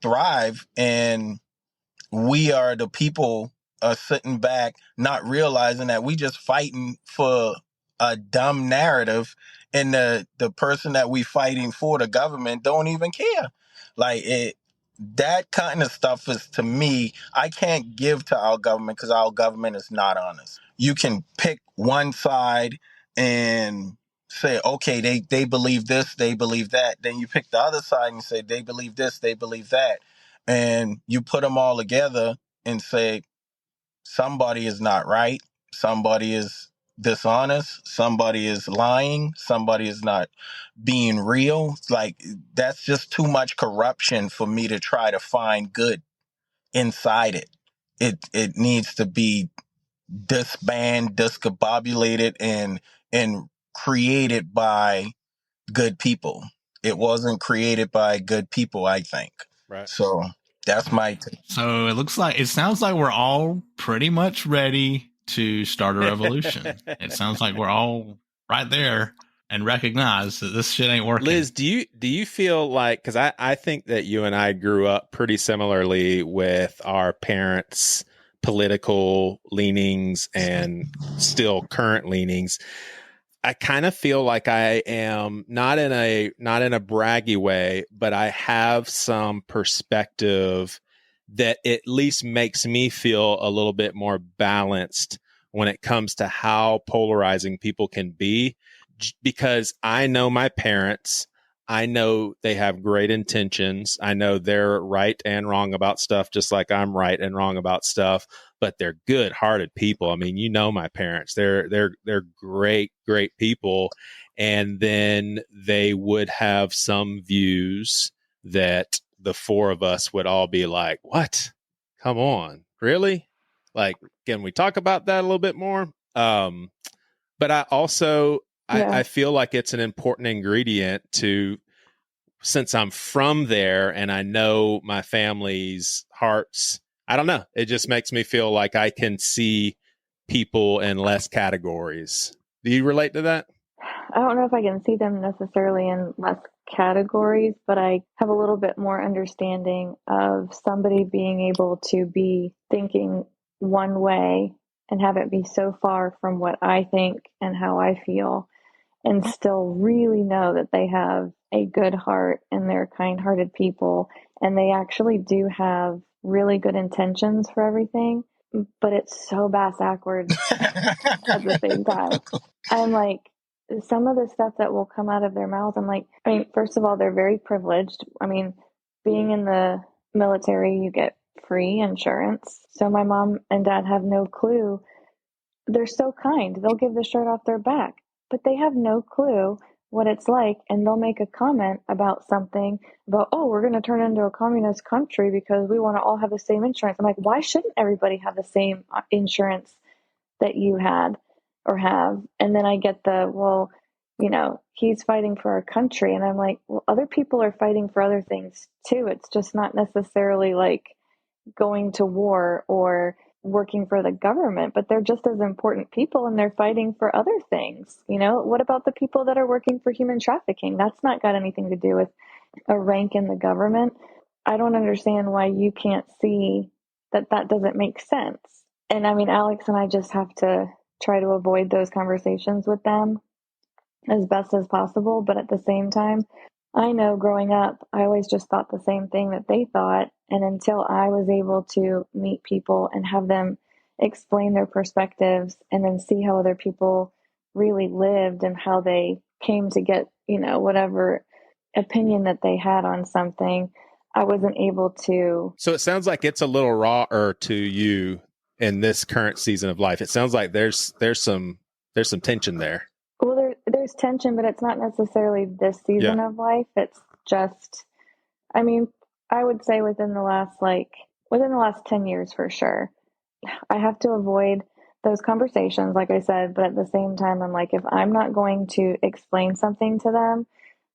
thrive, and we are the people sitting back not realizing that we just fighting for a dumb narrative, and the person that we fighting for, the government, don't even care. Like that kind of stuff is, to me, I can't give to our government because our government is not honest. You can pick one side and say, okay, they believe this, they believe that. Then you pick the other side and say, they believe this, they believe that. And you put them all together and say, somebody is not right, somebody is dishonest, somebody is lying, somebody is not being real. Like, that's just too much corruption for me to try to find good inside it. It needs to be disbanded, discombobulated, and created by good people. It wasn't created by good people, I think. Right. So that's my take. So it sounds like we're all pretty much ready to start a revolution. It sounds like we're all right there and recognize that this shit ain't working. Liz, do you feel like, because I think that you and I grew up pretty similarly with our parents' political leanings and still current leanings. I kind of feel like I am not in a braggy way, but I have some perspective that at least makes me feel a little bit more balanced when it comes to how polarizing people can be, because I know my parents. I know they have great intentions. I know they're right and wrong about stuff, just like I'm right and wrong about stuff, but they're good-hearted people. I mean, you know, my parents, they're great people. And then they would have some views that the four of us would all be like, what? Come on, really? Like, can we talk about that a little bit more? But I also, I feel like it's an important ingredient to, since I'm from there and I know my family's hearts, I don't know. It just makes me feel like I can see people in less categories. Do you relate to that? I don't know if I can see them necessarily in less categories, but I have a little bit more understanding of somebody being able to be thinking one way and have it be so far from what I think and how I feel, and still really know that they have a good heart and they're kind-hearted people and they actually do have really good intentions for everything, but it's so bass-backwards at the same time. I'm like, some of the stuff that will come out of their mouths, I'm like, I mean, first of all, they're very privileged. I mean, being in the military, you get free insurance. So my mom and dad have no clue. They're so kind. They'll give the shirt off their back, but they have no clue what it's like. And they'll make a comment about something about, oh, we're going to turn into a communist country because we want to all have the same insurance. I'm like, why shouldn't everybody have the same insurance that you had or have? And then I get well, you know, he's fighting for our country. And I'm like, well, other people are fighting for other things too. It's just not necessarily like going to war or working for the government, but they're just as important people and they're fighting for other things. You know, what about the people that are working for human trafficking? That's not got anything to do with a rank in the government. I don't understand why you can't see that that doesn't make sense. And I mean, Alex and I just have to try to avoid those conversations with them as best as possible. But at the same time, I know growing up, I always just thought the same thing that they thought. And until I was able to meet people and have them explain their perspectives and then see how other people really lived and how they came to get, whatever opinion that they had on something, I wasn't able to. So it sounds like it's a little rawer to you in this current season of life. It sounds like there's some tension there. Well, there's tension, but it's not necessarily this season of life. It's just, I mean, I would say within the last 10 years for sure. I have to avoid those conversations, like I said, but at the same time, I'm like, if I'm not going to explain something to them,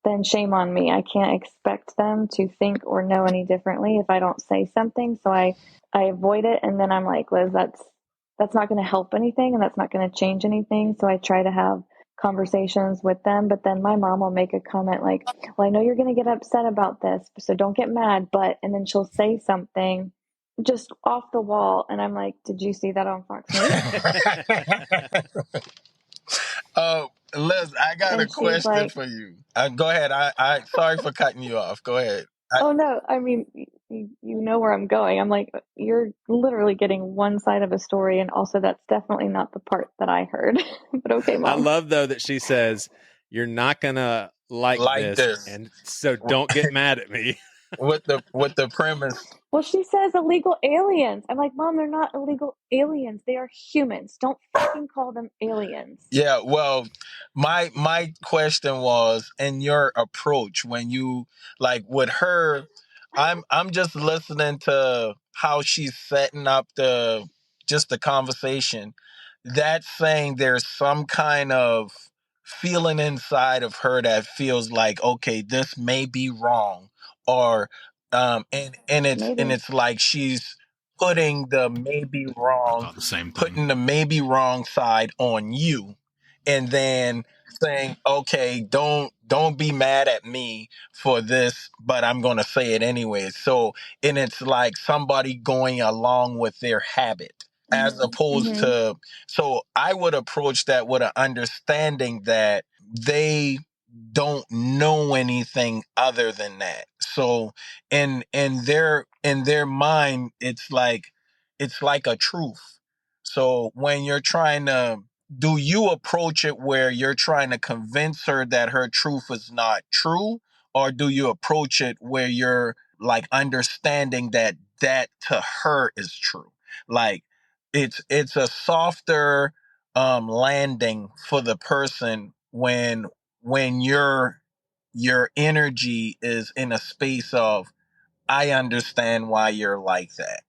then shame on me. I can't expect them to think or know any differently if I don't say something. So I avoid it. And then I'm like, Liz, that's not going to help anything and that's not going to change anything. So I try to have conversations with them. But then my mom will make a comment like, well, I know you're going to get upset about this, so don't get mad. And then she'll say something just off the wall. And I'm like, did you see that on Fox News? Liz, I got a question for you. Go ahead. I sorry for cutting you off. Go ahead. Oh, no. I mean, you know where I'm going. I'm like, you're literally getting one side of a story. And also that's definitely not the part that I heard. But okay, Mom. I love, though, that she says, you're not going to like this. And so don't get mad at me. With the premise. Well, she says illegal aliens. I'm like, Mom, they're not illegal aliens. They are humans. Don't fucking call them aliens. Yeah, well, my question was, in your approach when you with her, I'm just listening to how she's setting up the conversation. That's saying there's some kind of feeling inside of her that feels like, okay, this may be wrong, or and it's like she's putting the maybe wrong, putting the maybe wrong side on you, and then saying, okay, don't be mad at me for this, but I'm going to say it anyway. So, and it's like somebody going along with their habit as opposed to, so I would approach that with an understanding that they don't know anything other than that. So in their mind, it's like a truth. So when you're trying to, do you approach it where you're trying to convince her that her truth is not true, or do you approach it where you're understanding that to her is true? Like it's a softer landing for the person when your energy is in a space of, I understand why you're like that.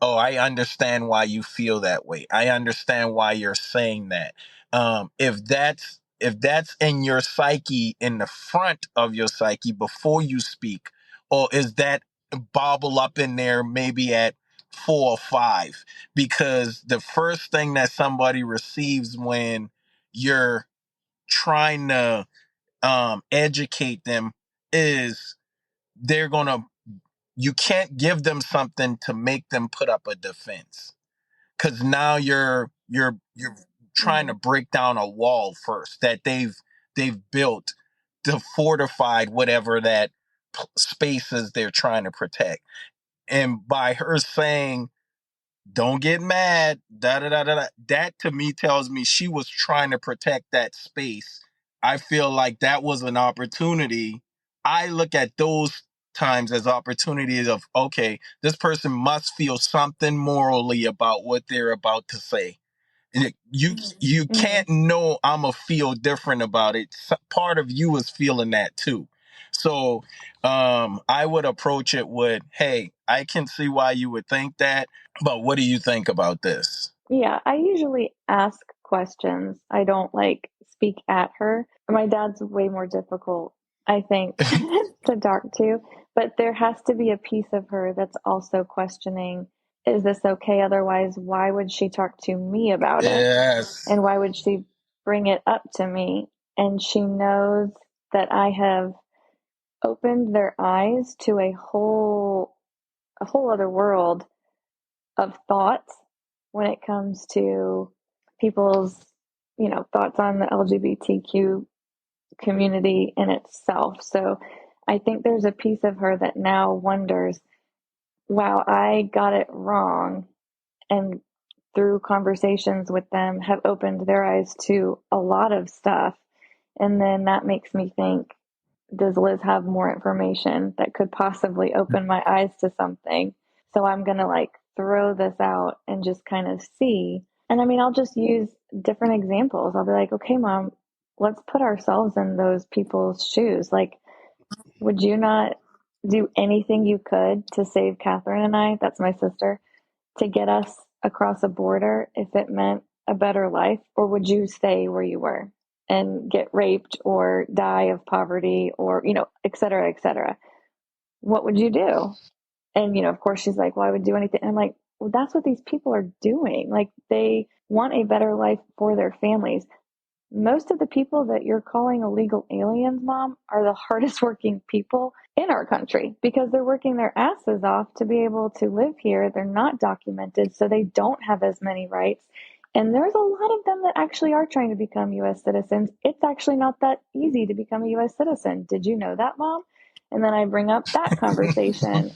Oh, I understand why you feel that way. I understand why you're saying that. If that's in your psyche, in the front of your psyche before you speak, or is that bobble up in there maybe at 4 or 5? Because the first thing that somebody receives when you're trying to educate them is you can't give them something to make them put up a defense, because now you're trying to break down a wall first that they've built to fortify whatever that spaces they're trying to protect. And by her saying, don't get mad, da da da da da, that to me tells me she was trying to protect that space. I feel like that was an opportunity. I look at those times as opportunities of, okay, this person must feel something morally about what they're about to say. You can't know I'ma feel different about it. Part of you is feeling that too. So I would approach it with, hey, I can see why you would think that, but what do you think about this? Yeah, I usually ask questions. I don't speak at her. My dad's way more difficult, I think, to talk to, but there has to be a piece of her that's also questioning, is this okay? Otherwise, why would she talk to me about it? Yes. And why would she bring it up to me? And she knows that I have opened their eyes to a whole other world of thoughts when it comes to people's, thoughts on the LGBTQ community in itself. So I think there's a piece of her that now wonders, wow, I got it wrong. And through conversations with them have opened their eyes to a lot of stuff. And then that makes me think, does Liz have more information that could possibly open my eyes to something? So I'm going to throw this out and just kind of see. And I mean, I'll just use different examples. I'll be like, okay, Mom, let's put ourselves in those people's shoes. Would you not do anything you could to save Catherine and I, that's my sister, to get us across a border if it meant a better life? Or would you stay where you were and get raped or die of poverty or, et cetera, et cetera? What would you do? And, of course she's like, well, I would do anything. And I'm like, well, that's what these people are doing. They want a better life for their families. Most of the people that you're calling illegal aliens, Mom, are the hardest working people in our country because they're working their asses off to be able to live here. They're not documented, so they don't have as many rights. And there's a lot of them that actually are trying to become U.S. citizens. It's actually not that easy to become a U.S. citizen. Did you know that, Mom? And then I bring up that conversation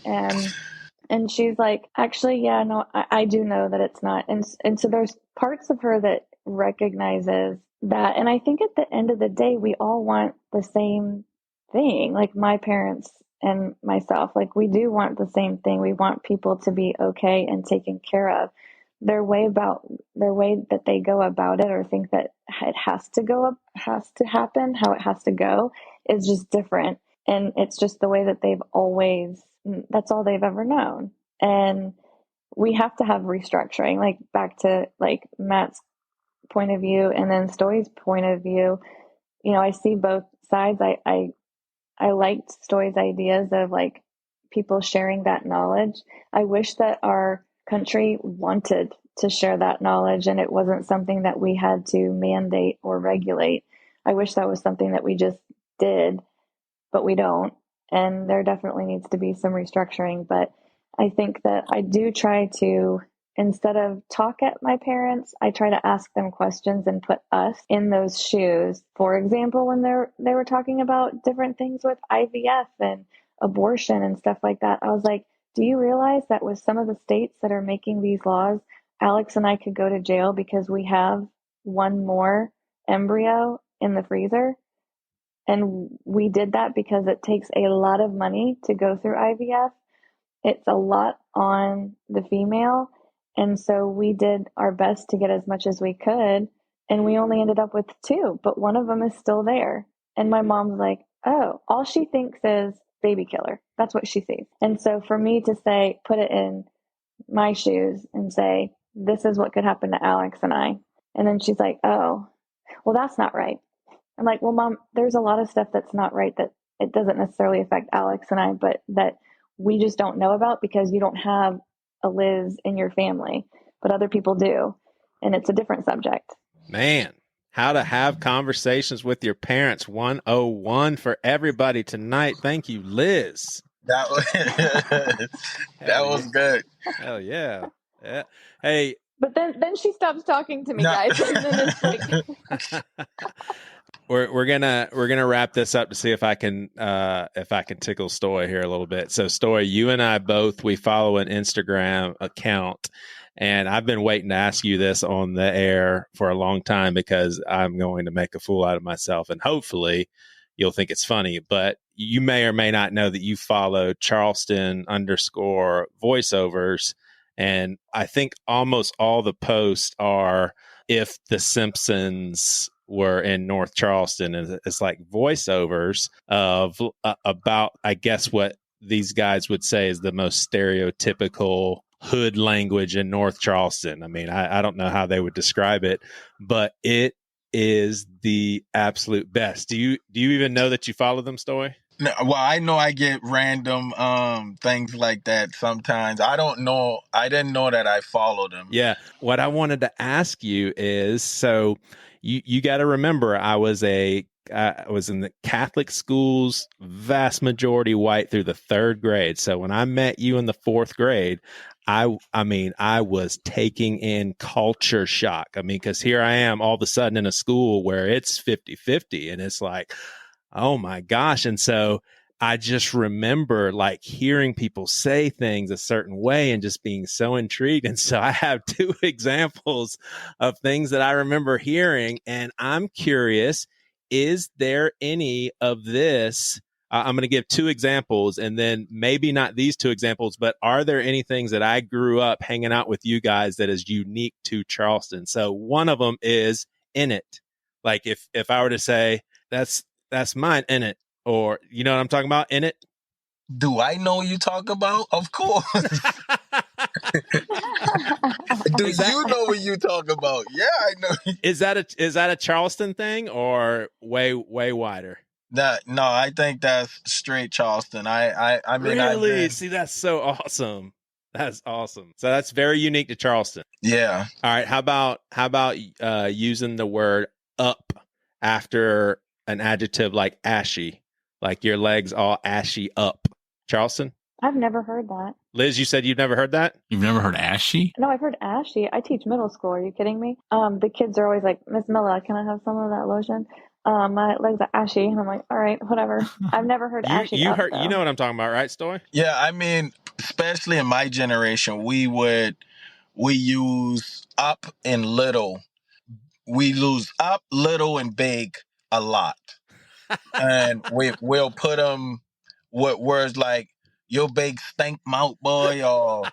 and she's like, actually, yeah, no, I do know that it's not. And so there's parts of her that recognizes that. And I think at the end of the day, we all want the same thing. Like my parents and myself, we do want the same thing. We want people to be okay and taken care of. Their way that they go about it or think that it has to happen, how it has to go is just different. And it's just the way that that's all they've ever known. And we have to have restructuring, back to Matt's point of view and then Stoy's point of view. I see both sides. I liked Stoy's ideas of people sharing that knowledge. I wish that our country wanted to share that knowledge and it wasn't something that we had to mandate or regulate. I wish that was something that we just did, but we don't. And there definitely needs to be some restructuring. But I think that I do try to, instead of talk at my parents, I try to ask them questions and put us in those shoes. For example, when they were talking about different things with IVF and abortion and stuff like that, I was like, do you realize that with some of the states that are making these laws, Alex and I could go to jail because we have one more embryo in the freezer? And we did that because it takes a lot of money to go through IVF. It's a lot on the female. And so we did our best to get as much as we could. And we only ended up with 2, but one of them is still there. And my mom's like, oh, all she thinks is baby killer. That's what she sees. And so for me to say, put it in my shoes and say, this is what could happen to Alex and I. And then she's like, oh, well, that's not right. I'm like, well, Mom, there's a lot of stuff that's not right that it doesn't necessarily affect Alex and I, but that we just don't know about because you don't have a Liz in your family, but other people do. And it's a different subject. Man, how to have conversations with your parents 101 for everybody tonight. Thank you, Liz. That was good. Hell yeah. Yeah. Hey. But then she stops talking to me, guys. And then it's like We're gonna wrap this up to see if I can tickle Stoy here a little bit. So Stoy, you and I both, we follow an Instagram account, and I've been waiting to ask you this on the air for a long time because I'm going to make a fool out of myself, and hopefully you'll think it's funny. But you may or may not know that you follow Charleston_voiceovers, and I think almost all the posts are if The Simpsons were in North Charleston, and it's like voiceovers of about, I guess, what these guys would say is the most stereotypical hood language in North Charleston. I mean, I don't know how they would describe it, but it is the absolute best. Do you even know that you follow them, Stoy? No, well, I know I get random things like that sometimes. I don't know. I didn't know that I followed them. Yeah. What I wanted to ask you is, so you got to remember, I was in the Catholic schools, vast majority white through the 3rd grade. So when I met you in the 4th grade, I mean, I was taking in culture shock. I mean, because here I am all of a sudden in a school where it's 50-50, and it's like, oh my gosh. And so I just remember like hearing people say things a certain way and just being so intrigued. And so I have two examples of things that I remember hearing, and I'm curious, is there any of this? I'm going to give two examples, and then maybe not these two examples, but are there any things that I grew up hanging out with you guys that is unique to Charleston? So one of them is in it. Like if I were to say that's mine, in it, or you know what I'm talking about, in it. Do I know what you talk about? Of course. Do you know what you talk about? Yeah, I know. Is that a Charleston thing or way wider? No, I think that's straight Charleston. I mean, really? See, that's so awesome. That's awesome. So that's very unique to Charleston. Yeah. All right. How about using the word up after an adjective like ashy, like your legs all ashy up? Charleston? I've never heard that. Liz, you said you've never heard that? You've never heard ashy? No, I've heard ashy. I teach middle school. Are you kidding me? The kids are always like, Miss Miller, can I have some of that lotion? My legs are ashy. And I'm like, all right, whatever. I've never heard ashy. You heard, though. You know what I'm talking about, right, Stoy? Yeah, I mean, especially in my generation, we use up and little. We use up, little, and big a lot. And we'll put them with words like your big stink mouth boy, or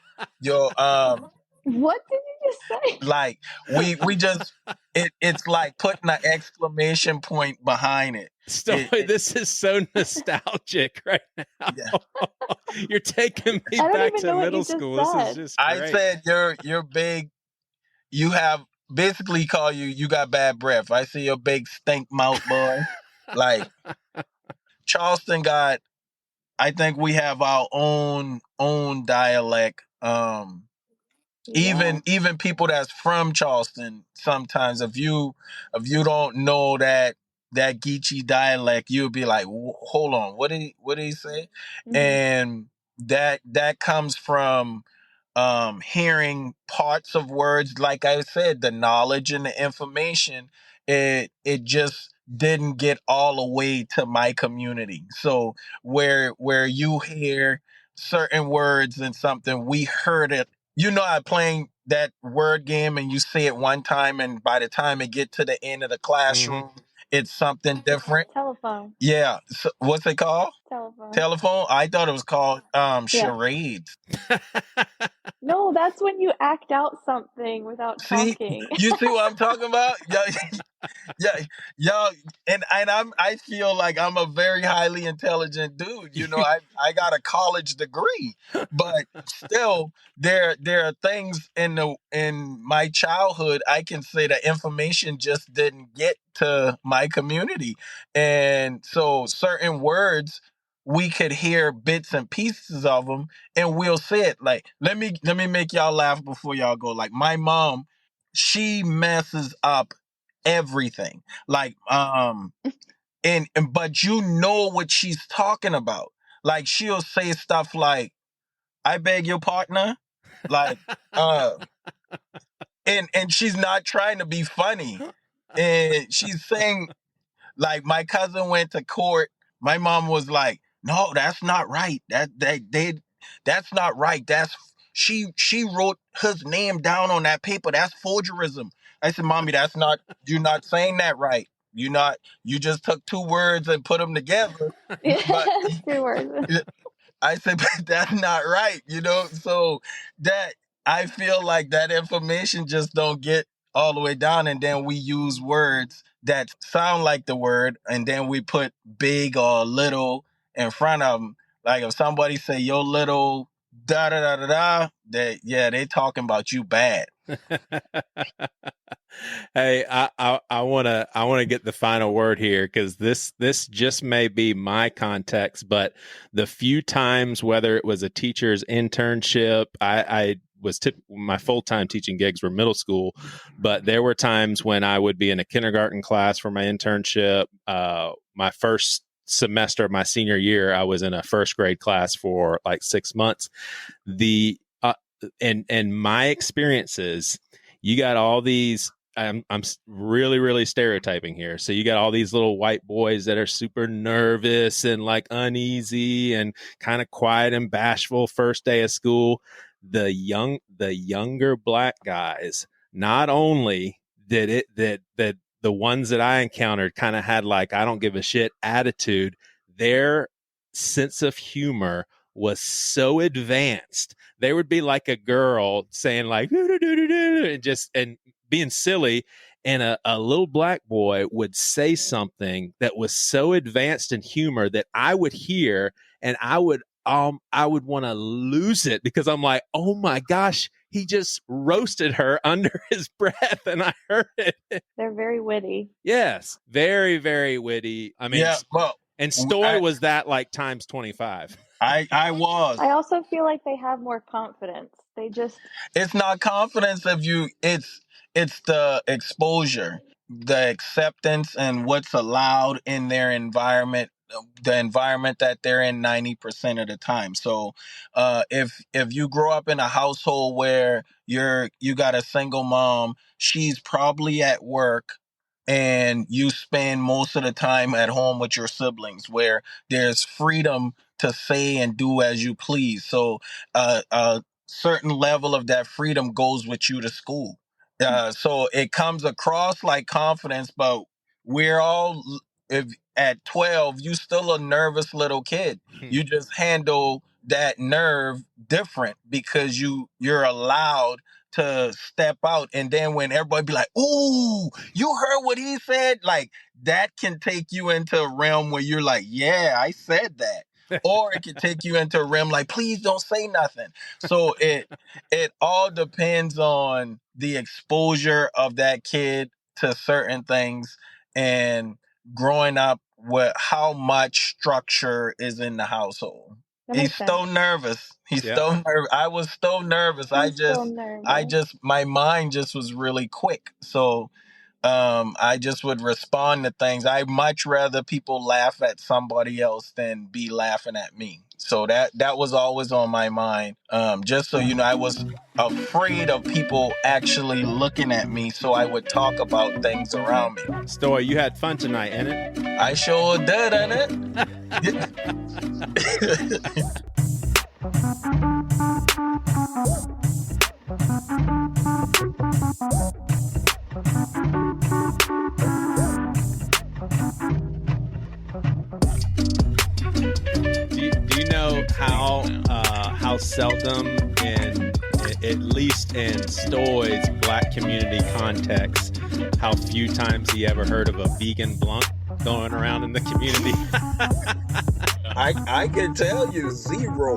your What did you just say? like we just it's like putting an exclamation point behind it. Stoy, this is so nostalgic right now. Yeah. You're taking me back to middle school. This is just great. I said you're big. You have basically call you got bad breath. I see your big stink mouth boy. Like Charleston got, I think we have our own dialect. Even people that's from Charleston, sometimes if you don't know that Geechee dialect, you'll be like, hold on, what did he say? Mm-hmm. And that comes from hearing parts of words. Like I said, the knowledge and the information, it just didn't get all the way to my community. So where you hear certain words and something, we heard it. You know, I playing that word game and you say it one time, and by the time it get to the end of the classroom, it's something different. Telephone. Yeah. So, what's it called? Telephone. I thought it was called charades. No, that's when you act out something without talking. You see what I'm talking about? Y'all, and I feel like I'm a very highly intelligent dude. You know, I got a college degree, but still there are things in my childhood I can say the information just didn't get to my community. And so certain words, we could hear bits and pieces of them, and we'll say it. Like, let me make y'all laugh before y'all go. Like, my mom, she messes up everything. Like, and but you know what she's talking about. Like, she'll say stuff like, "I beg your partner," like, and she's not trying to be funny, and she's saying, like, my cousin went to court. My mom was like, "No, that's not right. That's not right. That's she wrote his name down on that paper. That's forgerism." I said, "Mommy, that's not. You're not saying that right. You just took two words and put them together." But, 2 words. I said, "But that's not right." You know, so that I feel like that information just don't get all the way down, and then we use words that sound like the word, and then we put big or little in front of them. Like if somebody say your little da da da da da, they talking about you bad. Hey, I wanna get the final word here, because this just may be my context, but the few times, whether it was a teacher's internship, I was my full-time teaching gigs were middle school, but there were times when I would be in a kindergarten class for my internship. My first semester of my senior year, I was in a first grade class for like 6 months. and my experiences, you got all these, I'm really, really stereotyping here. So you got all these little white boys that are super nervous and like uneasy and kind of quiet and bashful first day of school. The younger black guys, not only did that the ones that I encountered kind of had like, I don't give a shit attitude, their sense of humor was so advanced. They would be like a girl saying like, and being silly. And a little black boy would say something that was so advanced in humor that I would hear, and I would want to lose it, because I'm like, oh my gosh, he just roasted her under his breath, and I heard it. They're very witty. Yes, very, very witty. I mean, Yeah, well, and Stoy was that like times 25. I was. I also feel like they have more confidence. They just, It's not confidence of you. It's the exposure, the acceptance, and what's allowed in their environment, the environment that they're in 90% of the time. So if you grow up in a household where you got a single mom, she's probably at work, and you spend most of the time at home with your siblings, where there's freedom to say and do as you please. So a certain level of that freedom goes with you to school. So it comes across like confidence, but we're all, if at 12, you still a nervous little kid. You just handle that nerve different because you're allowed to step out. And then when everybody be like, ooh, you heard what he said? Like, that can take you into a realm where you're like, yeah, I said that. Or it can take you into a realm like, please don't say nothing. So it all depends on the exposure of that kid to certain things, and growing up with how much structure is in the household. He's so nervous. He's so nervous. I was so nervous. I just, my mind just was really quick. So I just would respond to things. I much rather people laugh at somebody else than be laughing at me. So that was always on my mind. Just so you know, I was afraid of people actually looking at me, so I would talk about things around me. Stoy, you had fun tonight, ain't it? I sure did, ain't it? Do you know how seldom, at least in Stoy's black community context, how few times he ever heard of a vegan blunt going around in the community? I can tell you 0.